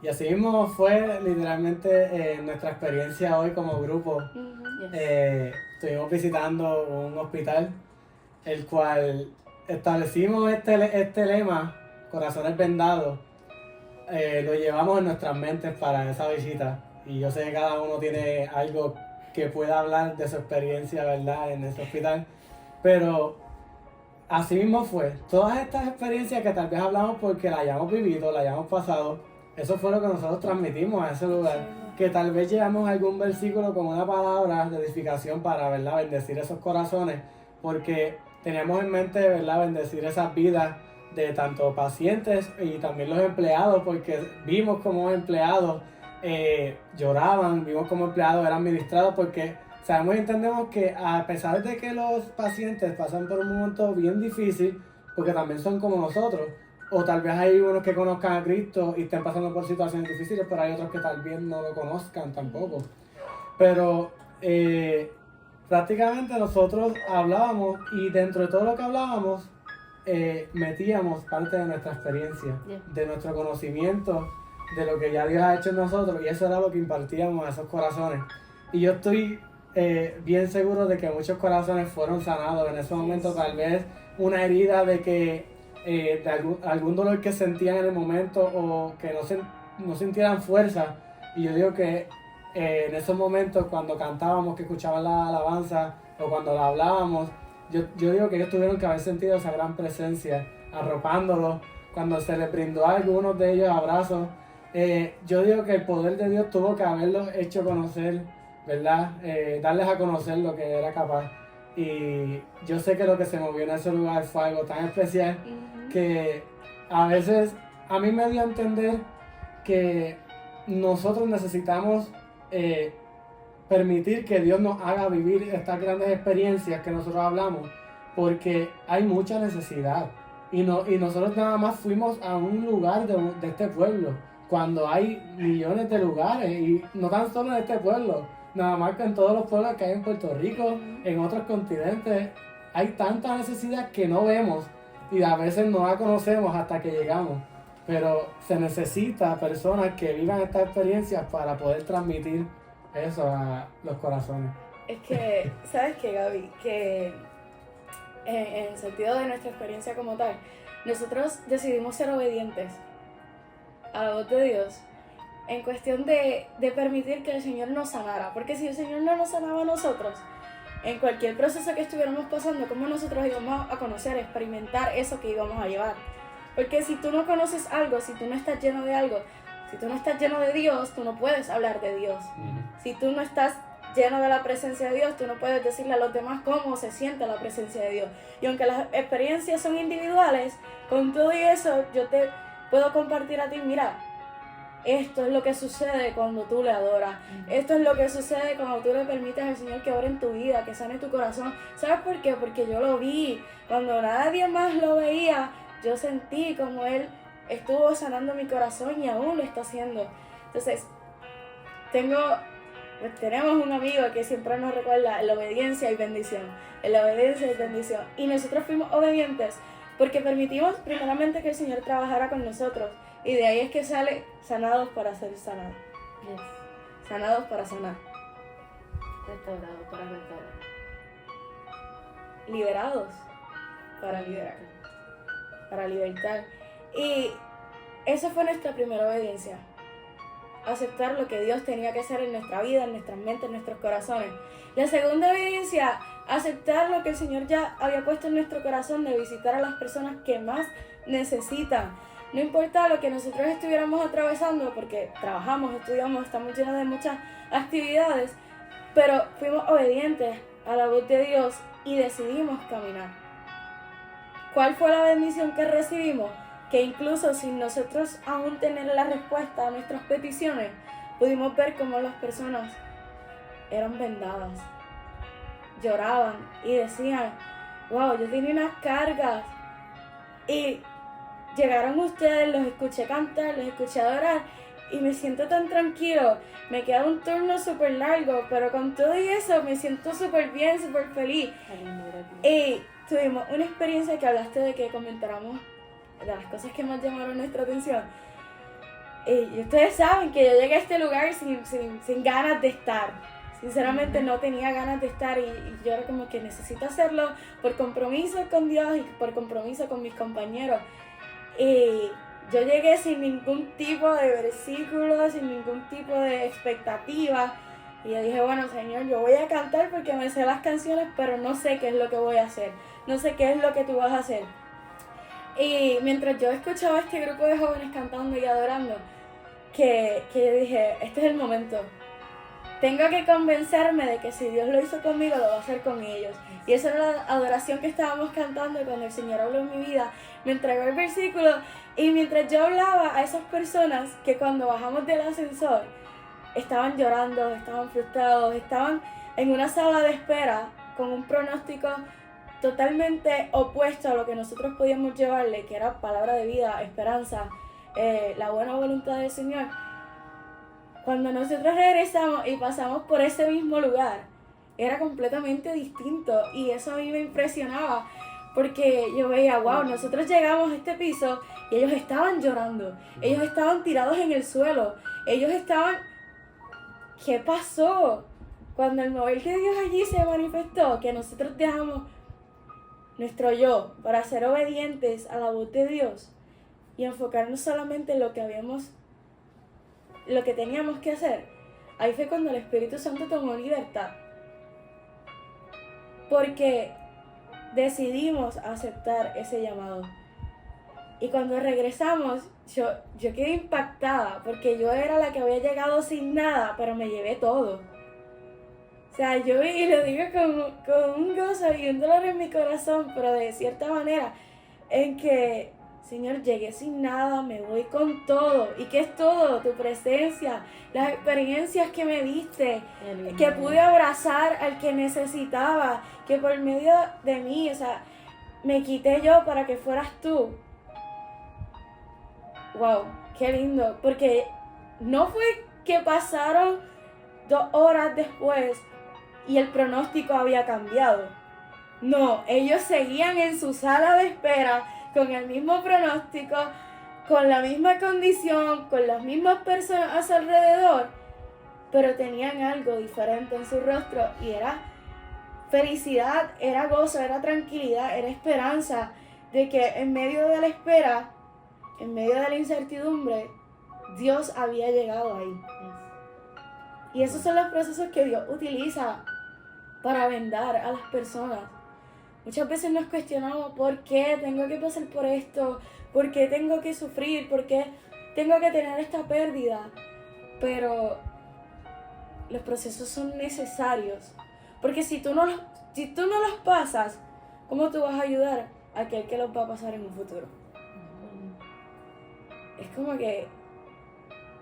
Y así mismo fue literalmente nuestra experiencia hoy como grupo. Estuvimos visitando un hospital, el cual establecimos este lema, Corazones Vendados, lo llevamos en nuestras mentes para esa visita. Y yo sé que cada uno tiene algo que pueda hablar de su experiencia, ¿verdad?, en ese hospital. Pero así mismo fue. Todas estas experiencias que tal vez hablamos porque las hayamos vivido, las hayamos pasado, eso fue lo que nosotros transmitimos a ese lugar. Que tal vez llevamos algún versículo con una palabra de edificación para, ¿verdad?, bendecir esos corazones. Porque teníamos en mente, ¿verdad?, bendecir esas vidas de tanto pacientes y también los empleados, porque vimos como empleados lloraban, vimos como empleados eran ministrados, porque sabemos y entendemos que a pesar de que los pacientes pasan por un momento bien difícil, porque también son como nosotros, o tal vez hay unos que conozcan a Cristo y estén pasando por situaciones difíciles, pero hay otros que tal vez no lo conozcan tampoco. Pero prácticamente nosotros hablábamos y dentro de todo lo que hablábamos metíamos parte de nuestra experiencia, de nuestro conocimiento, de lo que ya Dios ha hecho en nosotros, y eso era lo que impartíamos a esos corazones. Y yo estoy bien seguro de que muchos corazones fueron sanados en ese momento, tal vez una herida de que de algún dolor que sentían en el momento o que no sintieran fuerza. Y yo digo que en esos momentos cuando cantábamos, que escuchaban la alabanza o cuando la hablábamos, yo digo que ellos tuvieron que haber sentido esa gran presencia, arropándolos, cuando se les brindó a algunos de ellos abrazos. Yo digo que el poder de Dios tuvo que haberlos hecho conocer, ¿verdad? Darles a conocer lo que era capaz. Y yo sé que lo que se movió en ese lugar fue algo tan especial que a veces a mí me dio a entender que nosotros necesitamos permitir que Dios nos haga vivir estas grandes experiencias que nosotros hablamos, porque hay mucha necesidad. Y nosotros nada más fuimos a un lugar de este pueblo, cuando hay millones de lugares, y no tan solo en este pueblo, nada más que en todos los pueblos que hay en Puerto Rico, en otros continentes, hay tanta necesidad que no vemos y a veces no la conocemos hasta que llegamos. Pero se necesita personas que vivan estas experiencias para poder transmitir eso a los corazones. Es que, ¿sabes qué, Gaby? Que en el sentido de nuestra experiencia como tal, nosotros decidimos ser obedientes a la voz de Dios en cuestión de permitir que el Señor nos sanara. Porque si el Señor no nos sanaba a nosotros, en cualquier proceso que estuviéramos pasando, ¿cómo nosotros íbamos a conocer, experimentar eso que íbamos a llevar? Porque si tú no conoces algo, si tú no estás lleno de algo, si tú no estás lleno de Dios, tú no puedes hablar de Dios. Si tú no estás lleno de la presencia de Dios, tú no puedes decirle a los demás cómo se siente la presencia de Dios. Y aunque las experiencias son individuales, con todo y eso, yo te puedo compartir a ti, mira, esto es lo que sucede cuando tú le adoras. Esto es lo que sucede cuando tú le permites al Señor que obre en tu vida, que sane tu corazón. ¿Sabes por qué? Porque yo lo vi. Cuando nadie más lo veía, yo sentí como Él estuvo sanando mi corazón y aún lo está haciendo. Entonces, tenemos un amigo que siempre nos recuerda la obediencia y bendición. La obediencia y bendición. Y nosotros fuimos obedientes porque permitimos primeramente que el Señor trabajara con nosotros. Y de ahí es que sale sanados para ser sanados. Sanados para sanar. Restaurados para restaurar. Liberados para liberar. Para libertar. Y esa fue nuestra primera obediencia. Aceptar lo que Dios tenía que hacer en nuestra vida, en nuestras mentes, en nuestros corazones. La segunda obediencia, aceptar lo que el Señor ya había puesto en nuestro corazón de visitar a las personas que más necesitan. No importa lo que nosotros estuviéramos atravesando, porque trabajamos, estudiamos, estamos llenos de muchas actividades, pero fuimos obedientes a la voz de Dios y decidimos caminar. ¿Cuál fue la bendición que recibimos? Que incluso sin nosotros aún tener la respuesta a nuestras peticiones, pudimos ver cómo las personas eran vendadas, lloraban y decían, wow, yo tenía unas cargas. Y llegaron ustedes, los escuché cantar, los escuché adorar y me siento tan tranquilo. Me queda un turno súper largo, pero con todo y eso me siento súper bien, súper feliz. Y tuvimos una experiencia que hablaste de que comentáramos de las cosas que más llamaron nuestra atención. Y ustedes saben que yo llegué a este lugar sin ganas de estar. Sinceramente no tenía ganas de estar y yo era como que necesito hacerlo por compromiso con Dios y por compromiso con mis compañeros. Y yo llegué sin ningún tipo de versículo, sin ningún tipo de expectativa. Y yo dije, bueno, Señor, yo voy a cantar porque me sé las canciones, pero no sé qué es lo que voy a hacer. No sé qué es lo que tú vas a hacer. Y mientras yo escuchaba a este grupo de jóvenes cantando y adorando, que yo dije, este es el momento. Tengo que convencerme de que si Dios lo hizo conmigo, lo va a hacer con ellos. Y esa era la adoración que estábamos cantando cuando el Señor habló en mi vida. Me entregó el versículo y mientras yo hablaba a esas personas que cuando bajamos del ascensor estaban llorando, estaban frustrados, estaban en una sala de espera con un pronóstico totalmente opuesto a lo que nosotros podíamos llevarle, que era palabra de vida, esperanza, la buena voluntad del Señor. Cuando nosotros regresamos y pasamos por ese mismo lugar, era completamente distinto y eso a mí me impresionaba porque yo veía, wow, nosotros llegamos a este piso y ellos estaban llorando, ellos estaban tirados en el suelo, ellos estaban... ¿Qué pasó? Cuando el mover de Dios allí se manifestó, que nosotros dejamos nuestro yo para ser obedientes a la voz de Dios y enfocarnos solamente en lo que teníamos que hacer. Ahí fue cuando el Espíritu Santo tomó libertad. Porque decidimos aceptar ese llamado. Y cuando regresamos, yo quedé impactada porque yo era la que había llegado sin nada, pero me llevé todo. O sea, yo y lo digo con un gozo y un dolor en mi corazón, pero de cierta manera, en que, Señor, llegué sin nada, me voy con todo. ¿Y qué es todo? Tu presencia, las experiencias que me diste, que pude abrazar al que necesitaba, que por medio de mí, o sea, me quité yo para que fueras tú. Wow, qué lindo, porque no fue que pasaron 2 horas después y el pronóstico había cambiado. No, ellos seguían en su sala de espera con el mismo pronóstico, con la misma condición, con las mismas personas a su alrededor, pero tenían algo diferente en su rostro y era felicidad, era gozo, era tranquilidad, era esperanza de que en medio de la espera, en medio de la incertidumbre, Dios había llegado ahí. Y esos son los procesos que Dios utiliza para vendar a las personas. Muchas veces nos cuestionamos por qué tengo que pasar por esto, por qué tengo que sufrir, por qué tengo que tener esta pérdida. Pero los procesos son necesarios. Porque si tú no los pasas, ¿cómo tú vas a ayudar a aquel que los va a pasar en un futuro? Es como que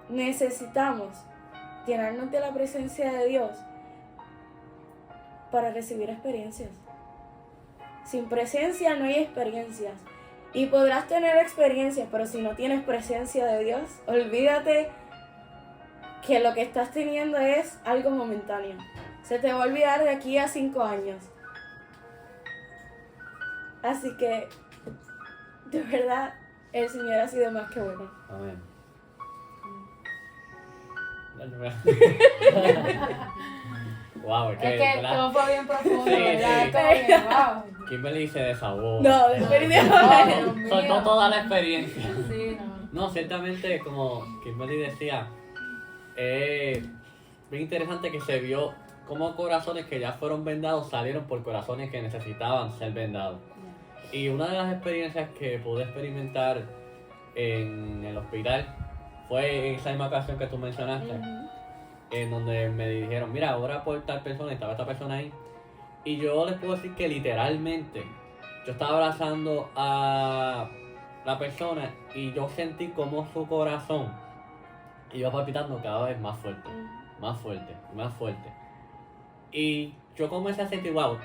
necesitamos llenarnos de la presencia de Dios para recibir experiencias. Sin presencia no hay experiencias. Y podrás tener experiencias, pero si no tienes presencia de Dios, olvídate que lo que estás teniendo es algo momentáneo. Se te va a olvidar de aquí a 5 años. Así que, de verdad, el Señor ha sido más que bueno. Amén. Wow, Es que ¿verdad? todo fue bien profundo, Sí, ¿verdad? sí. Todo bien, wow. Kimberly se desahogó. No, definitivamente. Dios mío. Soltó toda la experiencia. Sí, no. No, ciertamente, como Kimberly decía, es bien interesante que se vio cómo corazones que ya fueron vendados salieron por corazones que necesitaban ser vendados. Y una de las experiencias que pude experimentar en el hospital fue esa misma ocasión que tú mencionaste, en donde me dijeron, mira, ora por tal persona, y estaba esta persona ahí. Y yo les puedo decir que literalmente yo estaba abrazando a la persona y yo sentí como su corazón iba palpitando cada vez más fuerte, más fuerte, más fuerte. Y yo comencé a sentir, wow,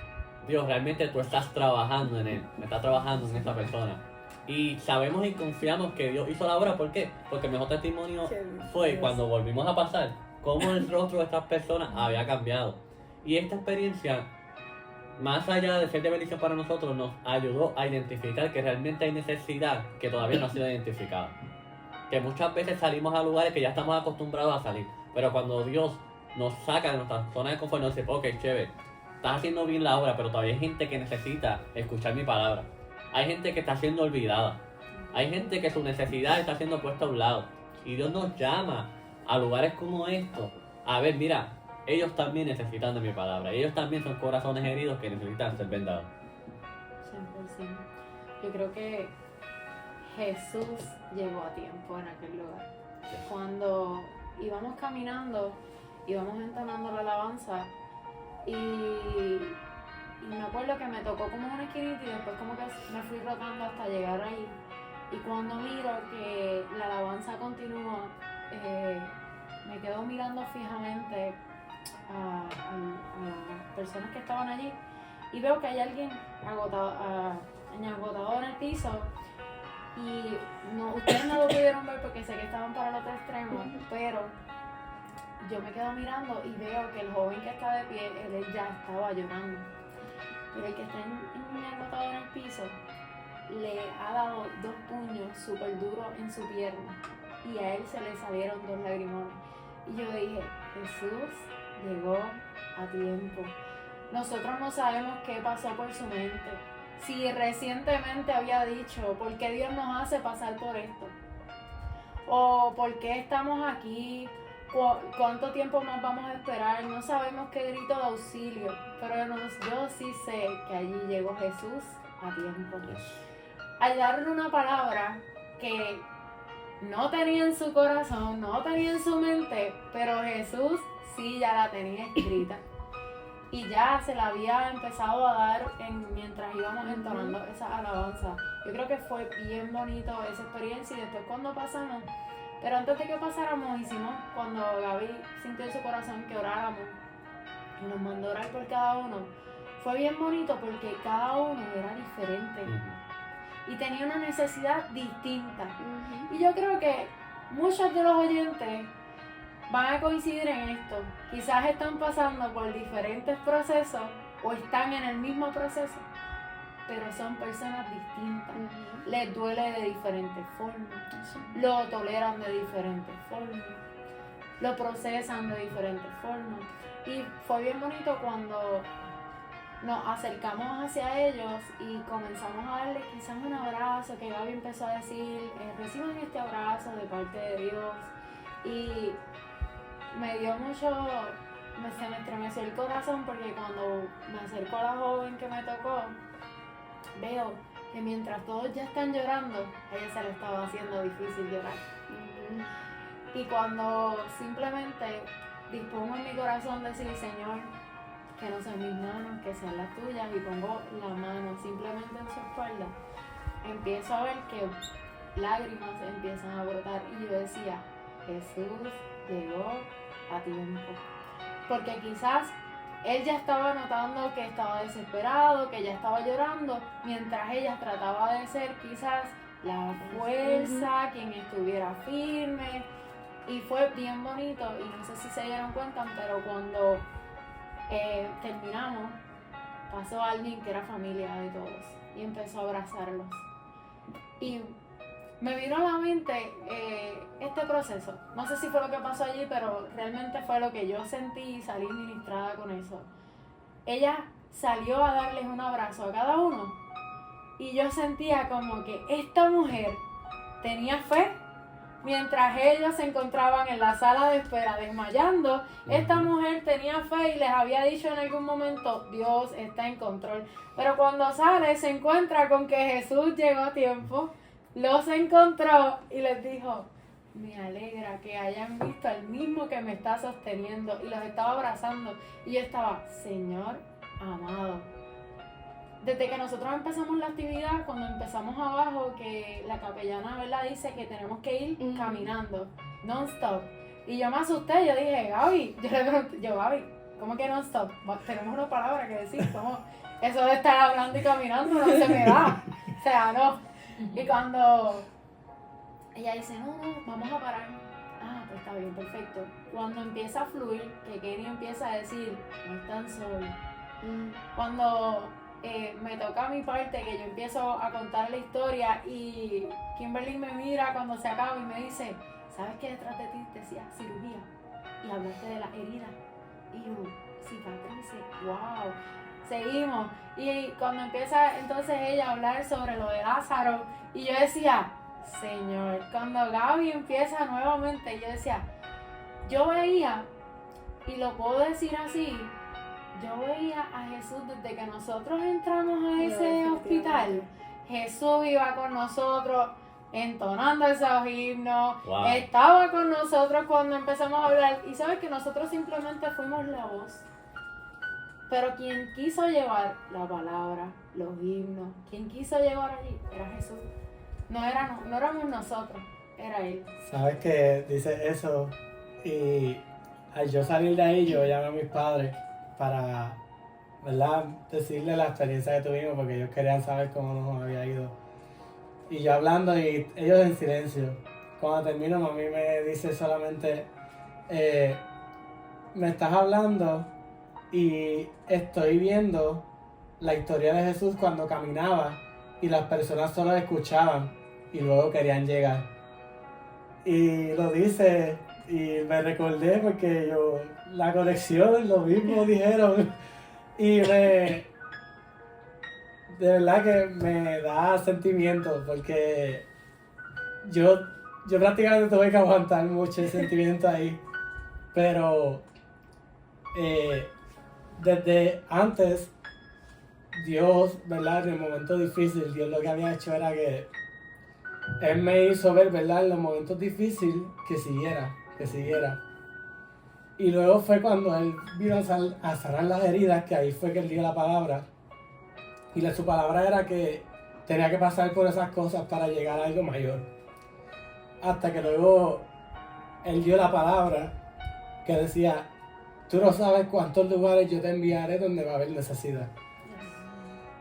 Dios, realmente tú estás trabajando en él, estás trabajando en esta persona. Y sabemos y confiamos que Dios hizo la obra, ¿por qué? Porque el mejor testimonio fue cuando volvimos a pasar, cómo el rostro de estas personas había cambiado. Y esta experiencia, más allá de ser de bendición para nosotros, nos ayudó a identificar que realmente hay necesidad que todavía no ha sido identificada. Que muchas veces salimos a lugares que ya estamos acostumbrados a salir, pero cuando Dios nos saca de nuestra zona de confort, nos dice, ok, chévere, estás haciendo bien la obra, pero todavía hay gente que necesita escuchar mi palabra. Hay gente que está siendo olvidada. Hay gente que su necesidad está siendo puesta a un lado. Y Dios nos llama a lugares como estos. A ver, mira, ellos también necesitan de mi palabra. Ellos también son corazones heridos que necesitan ser vendados. 100%. Yo creo que Jesús llegó a tiempo en aquel lugar. Sí. Cuando íbamos caminando, íbamos entonando la alabanza y me acuerdo que me tocó como una esquinita y después como que me fui rotando hasta llegar ahí. Y cuando miro que la alabanza continúa, me quedo mirando fijamente a las personas que estaban allí y veo que hay alguien agotado en el piso. Y no, ustedes no lo pudieron ver porque sé que estaban para el otro extremo, pero yo me quedo mirando y veo que el joven que está de pie, él ya estaba llorando. Pero el que está agotado en el piso, le ha dado 2 puños súper duros en su pierna y a él se le salieron 2 lagrimones. Y yo dije, Jesús llegó a tiempo. Nosotros no sabemos qué pasó por su mente. Si recientemente había dicho, ¿por qué Dios nos hace pasar por esto? ¿O por qué estamos aquí? ¿Cuánto tiempo más vamos a esperar? No sabemos qué grito de auxilio, pero yo sí sé que allí llegó Jesús a tiempo. Al darle una palabra que no tenía en su corazón, no tenía en su mente, pero Jesús sí ya la tenía escrita. Y ya se la había empezado a dar mientras íbamos entonando esa alabanza. Yo creo que fue bien bonito esa experiencia y después cuando pasamos, pero antes de que pasáramos hicimos, cuando Gaby sintió en su corazón que oráramos y nos mandó a orar por cada uno, fue bien bonito porque cada uno era diferente y tenía una necesidad distinta. Y yo creo que muchos de los oyentes van a coincidir en esto. Quizás están pasando por diferentes procesos o están en el mismo proceso, pero son personas distintas. Les duele de diferentes formas, lo toleran de diferentes formas, lo procesan de diferentes formas. Y fue bien bonito cuando nos acercamos hacia ellos y comenzamos a darle quizás un abrazo, que Gaby empezó a decir, reciban este abrazo de parte de Dios. Y me dio mucho, se me estremeció el corazón porque cuando me acerco a la joven que me tocó, veo que mientras todos ya están llorando, a ella se le estaba haciendo difícil llorar. Y cuando simplemente dispongo en mi corazón decir, Señor, que no sean mis manos, que sean las tuyas, y pongo la mano simplemente en su espalda, empiezo a ver que lágrimas empiezan a brotar y yo decía, Jesús llegó a tiempo. Porque quizás él ya estaba notando que estaba desesperado, que ya estaba llorando, mientras ella trataba de ser quizás la fuerza, quien estuviera firme. Y fue bien bonito, y no sé si se dieron cuenta, pero cuando terminamos, pasó alguien que era familia de todos y empezó a abrazarlos. Y me vino a la mente este proceso. No sé si fue lo que pasó allí, pero realmente fue lo que yo sentí y salí ministrada con eso. Ella salió a darles un abrazo a cada uno y yo sentía como que esta mujer tenía fe. Mientras ellos se encontraban en la sala de espera desmayando, esta mujer tenía fe y les había dicho en algún momento, Dios está en control. Pero cuando sale se encuentra con que Jesús llegó a tiempo, los encontró y les dijo, me alegra que hayan visto al mismo que me está sosteniendo, y los estaba abrazando. Y yo estaba, Señor amado, desde que nosotros empezamos la actividad, cuando empezamos abajo, que la capellana, ¿verdad?, dice que tenemos que ir caminando, non-stop. Y yo me asusté, yo dije, Gaby, yo le pregunté, Gaby, ¿cómo que non-stop? Tenemos una palabra que decir, ¿cómo? Eso de estar hablando y caminando no se me da. O sea, no. Y cuando ella dice, no, vamos a parar. Ah, pues está bien, perfecto. Cuando empieza a fluir, que Kenny empieza a decir, no están solos. Cuando me toca mi parte, que yo empiezo a contar la historia y Kimberly me mira cuando se acaba y me dice, ¿sabes qué detrás de ti decía cirugía? Y hablaste de las heridas. Y yo, cicatrices, wow. Seguimos. Y cuando empieza entonces ella a hablar sobre lo de Lázaro, y yo decía, Señor, cuando Gaby empieza nuevamente, yo decía, yo veía, y lo puedo decir así, yo veía a Jesús desde que nosotros entramos a ese hospital. Jesús iba con nosotros entonando esos himnos, Wow. estaba con nosotros cuando empezamos a hablar, y sabes que nosotros simplemente fuimos la voz. Pero quien quiso llevar la palabra, los himnos, quien quiso llevar allí era Jesús. No éramos nosotros, era Él. Sabes que dice eso y al yo salir de ahí yo llamé a mis padres para, ¿verdad?, decirles la experiencia que tuvimos porque ellos querían saber cómo nos había ido. Y yo hablando y ellos en silencio. Cuando termino mami me dice solamente, me estás hablando y estoy viendo la historia de Jesús cuando caminaba y las personas solo escuchaban y luego querían llegar. Y lo dice y me recordé porque yo, la conexión, lo mismo dijeron y de verdad que me da sentimiento porque yo prácticamente tuve que aguantar mucho el sentimiento ahí, pero desde antes Dios, ¿verdad?, en el momento difícil, Dios lo que había hecho era que Él me hizo ver, ¿verdad?, en los momentos difíciles que siguiera. Y luego fue cuando Él vino a sanar las heridas, que ahí fue que Él dio la palabra. Y su palabra era que tenía que pasar por esas cosas para llegar a algo mayor. Hasta que luego Él dio la palabra que decía, tú no sabes cuántos lugares yo te enviaré donde va a haber necesidad.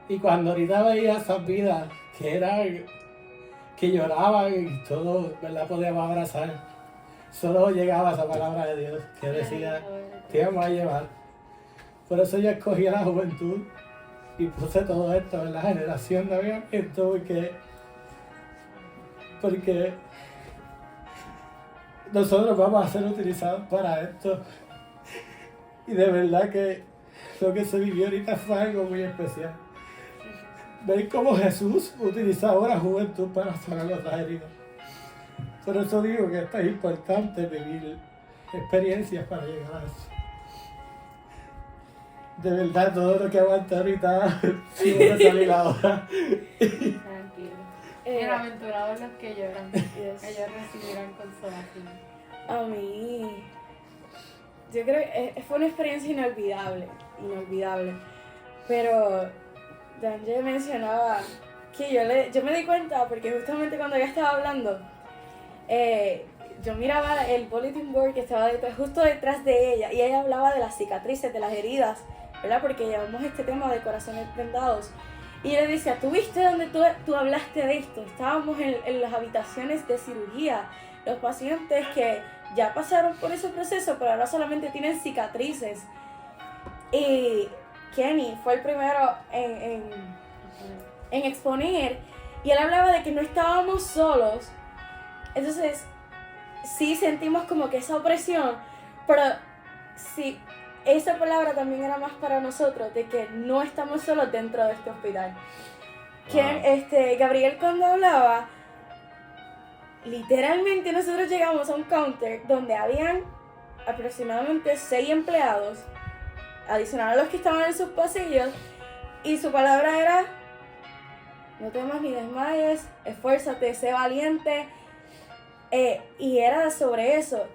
Y cuando ahorita veía esas vidas que lloraban y todo, ¿verdad?, podíamos abrazar, solo llegaba esa palabra de Dios que decía, te vamos a llevar. Por eso yo escogí a la juventud y puse todo esto en la generación de avivamiento porque nosotros vamos a ser utilizados para esto. Y de verdad que lo que se vivió ahorita fue algo muy especial. Ver cómo Jesús utilizaba la juventud para sanar nuestras heridas. Por eso digo que es importante vivir experiencias para llegar a eso. De verdad, todo lo que aguanté ahorita, sí me salió ahora. Tranquilo. Bienaventurados los que lloran, ellos recibirán consolación. A mí, yo creo que fue una experiencia inolvidable. Pero Danje mencionaba que yo me di cuenta, porque justamente cuando ella estaba hablando, yo miraba el bulletin board que estaba justo detrás de ella, y ella hablaba de las cicatrices, de las heridas, ¿verdad? Porque llevamos este tema de corazones vendados. Y ella decía, ¿tú viste donde tú hablaste de esto? Estábamos en las habitaciones de cirugía, los pacientes que ya pasaron por ese proceso, pero ahora solamente tienen cicatrices. Y Kenny fue el primero en exponer, y él hablaba de que no estábamos solos. Entonces, sí sentimos como que esa opresión, pero sí, esa palabra también era más para nosotros, de que no estamos solos dentro de este hospital. Wow. Gabriel cuando hablaba, literalmente nosotros llegamos a un counter donde habían aproximadamente 6 empleados, adicional a los que estaban en sus pasillos, y su palabra era, no temas ni desmayes, esfuérzate, sé valiente. Y era sobre eso.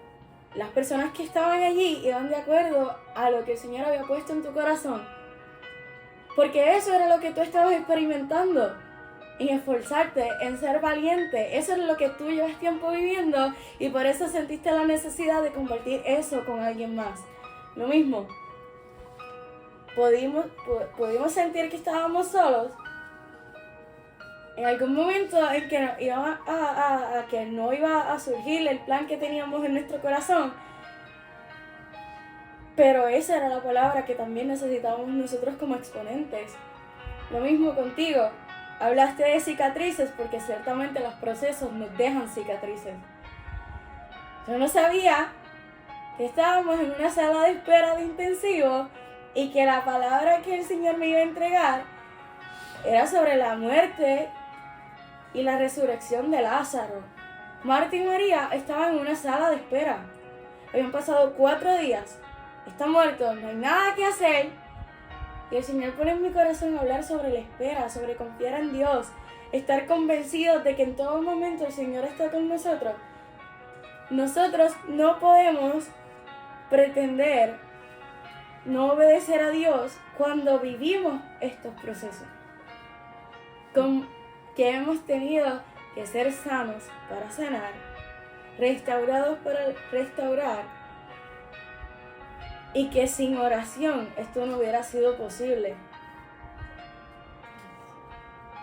Las personas que estaban allí iban de acuerdo a lo que el Señor había puesto en tu corazón. Porque eso era lo que tú estabas experimentando. En esforzarte, en ser valiente. Eso es lo que tú llevas tiempo viviendo y por eso sentiste la necesidad de compartir eso con alguien más. Lo mismo. Pudimos sentir que estábamos solos. En algún momento en que que no iba a surgir el plan que teníamos en nuestro corazón. Pero esa era la palabra que también necesitábamos nosotros como exponentes. Lo mismo contigo. Hablaste de cicatrices porque ciertamente los procesos nos dejan cicatrices. Yo no sabía que estábamos en una sala de espera de intensivo y que la palabra que el Señor me iba a entregar era sobre la muerte y la resurrección de Lázaro. Marta y María estaban en una sala de espera. Habían pasado 4 días. Está muerto, no hay nada que hacer. Y el Señor pone en mi corazón hablar sobre la espera, sobre confiar en Dios, estar convencidos de que en todo momento el Señor está con nosotros. Nosotros no podemos pretender no obedecer a Dios cuando vivimos estos procesos. Que hemos tenido que ser sanos para sanar, restaurados para restaurar. Y que sin oración esto no hubiera sido posible.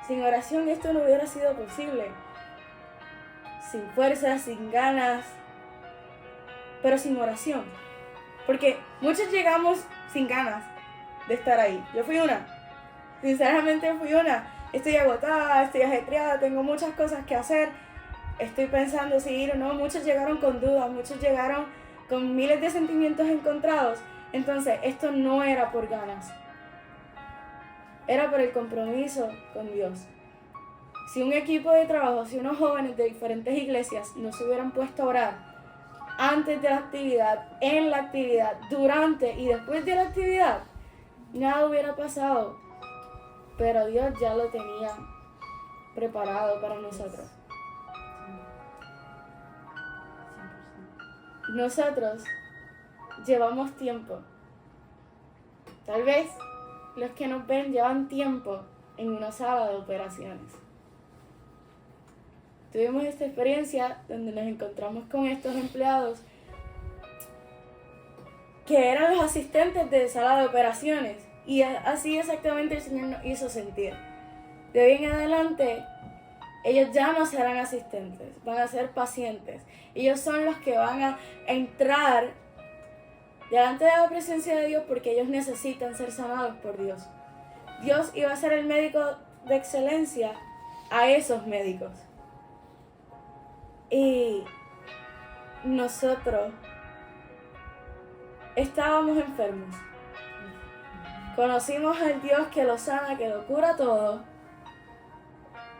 Sin oración esto no hubiera sido posible. Sin fuerza, sin ganas, pero sin oración. Porque muchos llegamos sin ganas de estar ahí. Yo fui una. Sinceramente fui una. Estoy agotada, estoy ajetreada, tengo muchas cosas que hacer. Estoy pensando si ir o no. Muchos llegaron con dudas, muchos llegaron con miles de sentimientos encontrados. Entonces, esto no era por ganas. Era por el compromiso con Dios. Si un equipo de trabajo, si unos jóvenes de diferentes iglesias no se hubieran puesto a orar antes de la actividad, en la actividad, durante y después de la actividad, nada hubiera pasado. Pero Dios ya lo tenía preparado para nosotros. Nosotros llevamos tiempo. Tal vez los que nos ven llevan tiempo en una sala de operaciones. Tuvimos esta experiencia donde nos encontramos con estos empleados que eran los asistentes de sala de operaciones y así exactamente el Señor nos hizo sentir. De hoy en adelante ellos ya no serán asistentes, van a ser pacientes. Ellos son los que van a entrar delante de la presencia de Dios porque ellos necesitan ser sanados por Dios. Dios iba a ser el médico de excelencia a esos médicos. Y nosotros estábamos enfermos. Conocimos al Dios que lo sana, que lo cura todo.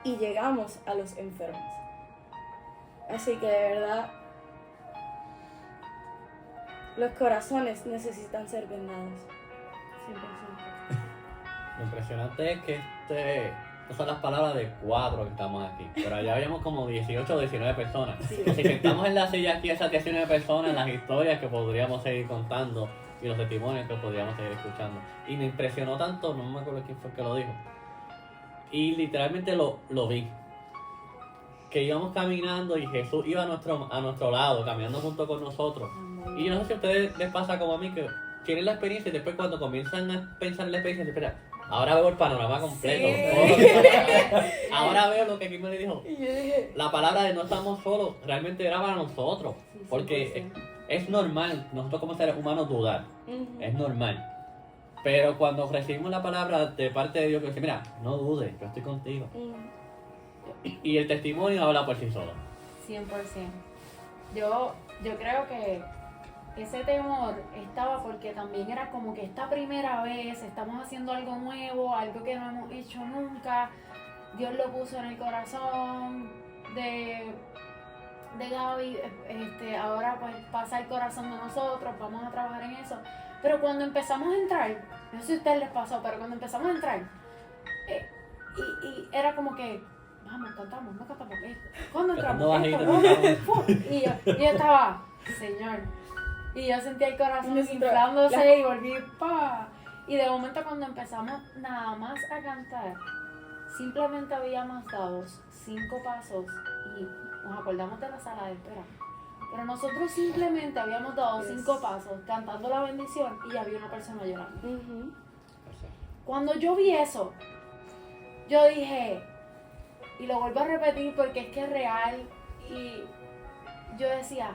Y llegamos a los enfermos. Así que de verdad, los corazones necesitan ser vendados. 100%. Lo impresionante es que estas son las palabras de 4 que estamos aquí. Pero allá habíamos como 18 o 19 personas. Sí. Si sentamos en la silla aquí esas 19 personas, las historias que podríamos seguir contando y los testimonios que podríamos seguir escuchando. Y me impresionó tanto, no me acuerdo quién fue el que lo dijo. Y literalmente lo vi. Que íbamos caminando y Jesús iba a nuestro lado, caminando junto con nosotros. Y yo no sé si a ustedes les pasa como a mí, que tienen la experiencia y después cuando comienzan a pensar en la experiencia, espera, ahora veo el panorama completo. Sí. Ahora veo lo que Kimberly dijo. Y yo dije, La palabra de no estamos solos realmente era para nosotros. Porque es normal, nosotros como seres humanos dudar. Es normal. Pero cuando recibimos la palabra de parte de Dios que dice, mira, no dudes, yo estoy contigo. Y el testimonio habla por sí solo. 100%. Yo creo que ese temor estaba porque también era como que esta primera vez estamos haciendo algo nuevo, algo que no hemos hecho nunca. Dios lo puso en el corazón de Gaby, ahora pues pasa el corazón de nosotros, vamos a trabajar en eso. Pero cuando empezamos a entrar, no sé si a ustedes les pasó, pero cuando empezamos a entrar, y era como que, vamos, cantamos, ¿cuándo entramos? Y yo estaba, Señor. Y yo sentía el corazón inflándose y volví, pa. Y de momento cuando empezamos nada más a cantar, simplemente habíamos dado 5 pasos y nos acordamos de la sala de espera. Pero nosotros simplemente habíamos dado 5 pasos cantando la bendición y ya había una persona llorando. Ujú. Cuando yo vi eso, yo dije, y lo vuelvo a repetir porque es que es real, y yo decía,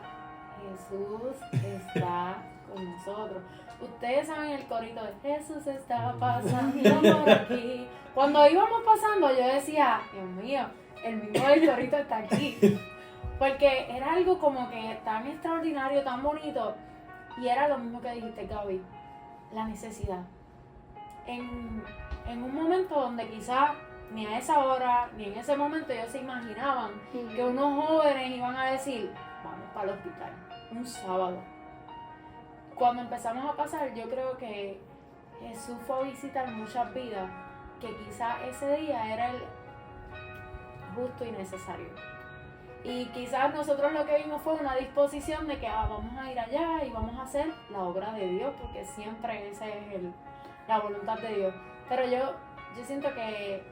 Jesús está con nosotros. Ustedes saben el corito de Jesús está pasando por aquí. Cuando íbamos pasando yo decía, Dios mío, el mismo del corito está aquí. Porque era algo como que tan extraordinario, tan bonito. Y era lo mismo que dijiste, Gaby, la necesidad. En un momento donde quizás ni a esa hora, ni en ese momento ellos se imaginaban que unos jóvenes iban a decir, vamos para el hospital, un sábado. Cuando empezamos a pasar, yo creo que Jesús fue a visitar muchas vidas que quizás ese día era el justo y necesario. Y quizás nosotros lo que vimos fue una disposición de que vamos a ir allá y vamos a hacer la obra de Dios, porque siempre esa es la voluntad de Dios. Pero yo siento que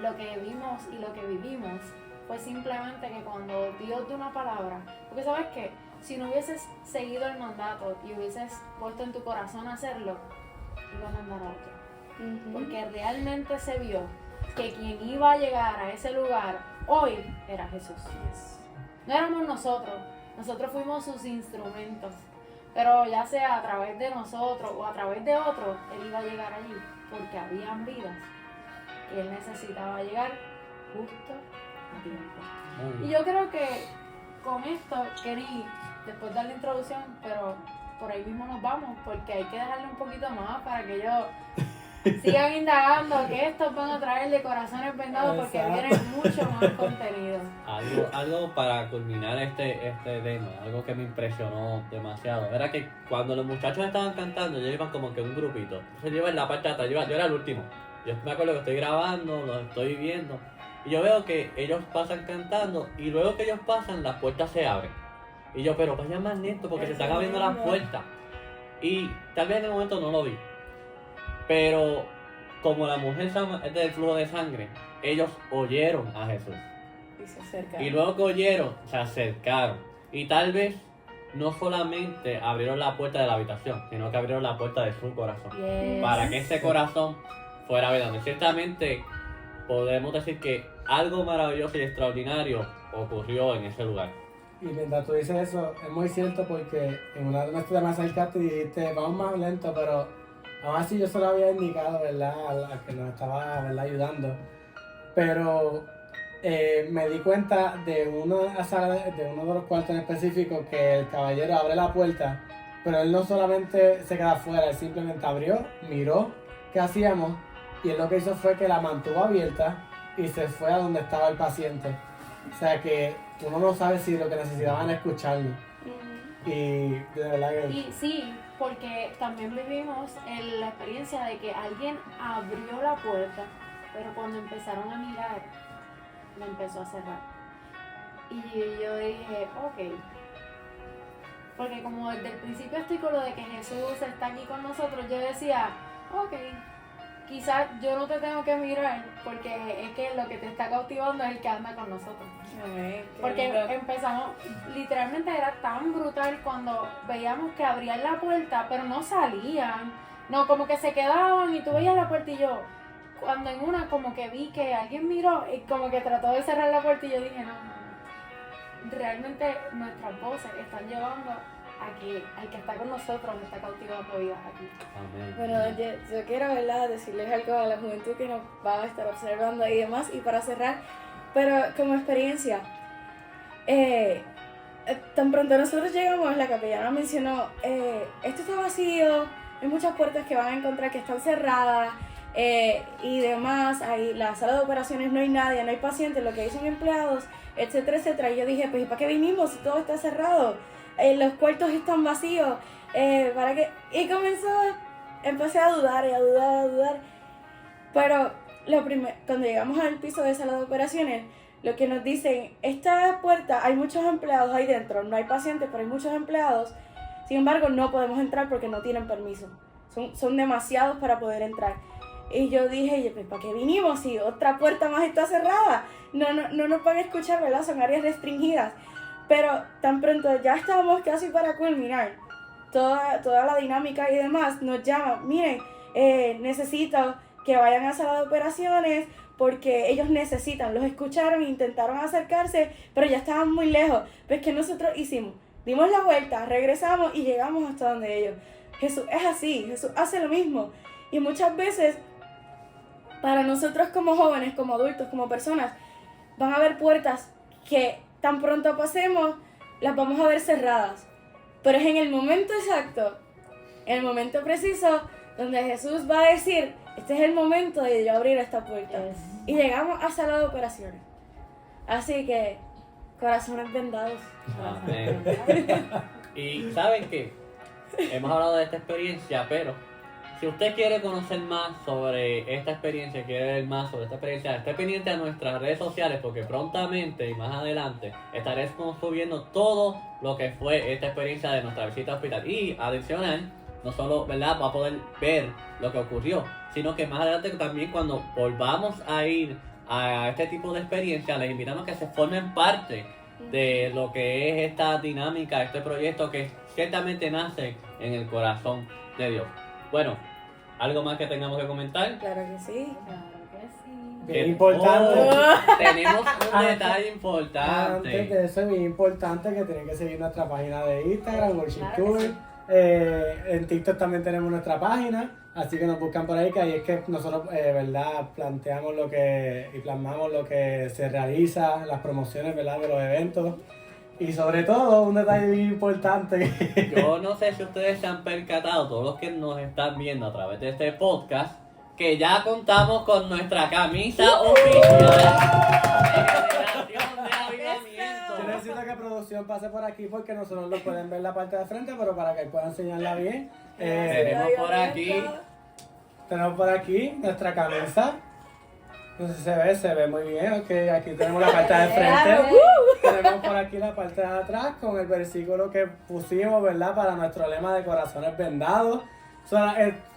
lo que vimos y lo que vivimos fue simplemente que cuando Dios dio una palabra, porque sabes que si no hubieses seguido el mandato y hubieses puesto en tu corazón hacerlo, iba a mandar a otro. Porque realmente se vio que quien iba a llegar a ese lugar hoy era Jesús. No éramos nosotros fuimos sus instrumentos. Pero ya sea a través de nosotros o a través de otros, Él iba a llegar allí porque habían vidas que Él necesitaba llegar justo a tiempo. Y yo creo que con esto quería después dar la introducción, pero por ahí mismo nos vamos porque hay que dejarle un poquito más para que ellos sigan indagando que estos van a traer de corazones vendados porque viene mucho más contenido. Algo para culminar este tema, algo que me impresionó demasiado, era que cuando los muchachos estaban cantando, ellos iban como que un grupito. Entonces yo iba en la parte de atrás, yo era el último. Yo me acuerdo que estoy grabando, los estoy viendo, y yo veo que ellos pasan cantando, y luego que ellos pasan, las puertas se abren. Y yo, pero vayan más lento porque se están abriendo las puertas. Y tal vez en el momento no lo vi. Pero como la mujer es del flujo de sangre, ellos oyeron a Jesús. Y se acercaron. Y luego que oyeron, se acercaron. Y tal vez no solamente abrieron la puerta de la habitación, sino que abrieron la puerta de su corazón. Yes. Para que ese corazón fuera verdadero. Ciertamente podemos decir que algo maravilloso y extraordinario ocurrió en ese lugar. Y mientras tú dices eso, es muy cierto porque en una de nuestras llamadas acercaste y dijiste, vamos más lento, pero aún así yo se lo había indicado, ¿verdad? Al que nos estaba, ¿verdad?, ayudando. Pero me di cuenta de una sala, de uno de los cuartos en específico, que el caballero abre la puerta, pero él no solamente se queda afuera, él simplemente abrió, miró qué hacíamos, y él lo que hizo fue que la mantuvo abierta y se fue a donde estaba el paciente. O sea que uno no sabe si lo que necesitaban es escucharlo. Y de verdad que... Y sí, porque también vivimos en la experiencia de que alguien abrió la puerta, pero cuando empezaron a mirar, la empezó a cerrar. Y yo dije, ok. Porque como desde el principio estoy con lo de que Jesús está aquí con nosotros, yo decía, ok, quizás yo no te tengo que mirar, porque es que lo que te está cautivando es el que anda con nosotros. Porque empezamos, literalmente era tan brutal cuando veíamos que abrían la puerta, pero no salían, no, como que se quedaban y tú veías la puerta y yo, cuando en una como que vi que alguien miró y como que trató de cerrar la puerta y yo dije, no, realmente nuestras voces están llevando a que el que está con nosotros está cautivando vidas aquí. Amén. Bueno, yo quiero, ¿verdad?, decirles algo a la juventud que nos va a estar observando y demás, y para cerrar, pero como experiencia, tan pronto nosotros llegamos, la capellana mencionó, esto está vacío, hay muchas puertas que van a encontrar que están cerradas, y demás, ahí la sala de operaciones no hay nadie, no hay pacientes, lo que hay son empleados, etcétera, etcétera. Y yo dije, pues ¿y para qué vinimos si todo está cerrado? Los cuartos están vacíos, ¿para qué? Y empecé a dudar y a dudar. Pero cuando llegamos al piso de sala de operaciones, lo que nos dicen, esta puerta, hay muchos empleados ahí dentro, no hay pacientes, pero hay muchos empleados, sin embargo no podemos entrar porque no tienen permiso. son demasiados para poder entrar. Y yo dije, pues, ¿para qué vinimos si otra puerta más está cerrada? No nos van a escuchar, ¿verdad? Son áreas restringidas. Pero tan pronto ya estábamos casi para culminar toda la dinámica y demás, nos llaman, miren, necesito que vayan a sala de operaciones porque ellos necesitan, los escucharon, intentaron acercarse, pero ya estaban muy lejos. Pues, ¿qué nosotros hicimos? Dimos la vuelta, regresamos y llegamos hasta donde ellos. Jesús es así, Jesús hace lo mismo. Y muchas veces, para nosotros como jóvenes, como adultos, como personas, van a haber puertas que tan pronto pasemos, las vamos a ver cerradas. Pero es en el momento exacto, en el momento preciso, donde Jesús va a decir, este es el momento de yo abrir esta puerta. Y llegamos a sala de operaciones. Así que, corazones vendados. Amén. Y saben que hemos hablado de esta experiencia, pero si usted quiere conocer más sobre esta experiencia, quiere ver más sobre esta experiencia, esté pendiente a nuestras redes sociales porque prontamente y más adelante estaremos subiendo todo lo que fue esta experiencia de nuestra visita al hospital. Y adicional, no solo, ¿verdad?, va a poder ver lo que ocurrió, sino que más adelante también cuando volvamos a ir a este tipo de experiencia, les invitamos a que se formen parte de lo que es esta dinámica, este proyecto que ciertamente nace en el corazón de Dios. Bueno, ¿algo más que tengamos que comentar? Claro que sí. Claro que sí. Bien importante. Tenemos un detalle importante. Antes de eso es bien importante que tienen que seguir nuestra página de Instagram, Worship Claro que Tour. sí. En TikTok también tenemos nuestra página, así que nos buscan por ahí, que ahí es que nosotros, verdad, planteamos y plasmamos lo que se realiza, las promociones, verdad, de los eventos. Y sobre todo, un detalle bien importante. Yo no sé si ustedes se han percatado, todos los que nos están viendo a través de este podcast, que ya contamos con nuestra camisa oficial de Generación de Avivamiento. Yo necesito que producción pase por aquí porque nosotros lo pueden ver la parte de frente, pero para que puedan enseñarla bien. Tenemos por aquí nuestra camisa. No sé si se ve muy bien. Ok, aquí tenemos la parte de frente. Tenemos por aquí la parte de atrás con el versículo que pusimos, ¿verdad? Para nuestro lema de corazones vendados.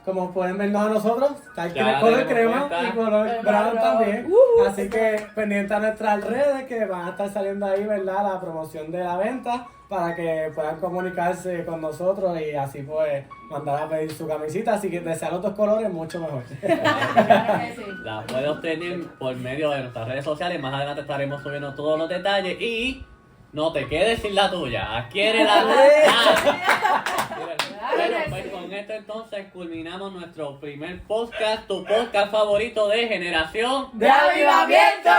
Como pueden vernos a nosotros, está el color crema y color brown también. Así que pendiente a nuestras redes que van a estar saliendo ahí, ¿verdad? La promoción de la venta para que puedan comunicarse con nosotros y así pues mandar a pedir su camisita. Así que desear los dos colores, mucho mejor. Claro que sí. La puede obtener por medio de nuestras redes sociales. Más adelante estaremos subiendo todos los detalles y no te quedes sin la tuya. Adquiere la tuya. Bueno, pues con esto entonces culminamos nuestro primer podcast, tu podcast favorito de Generación ¡De Avivamiento!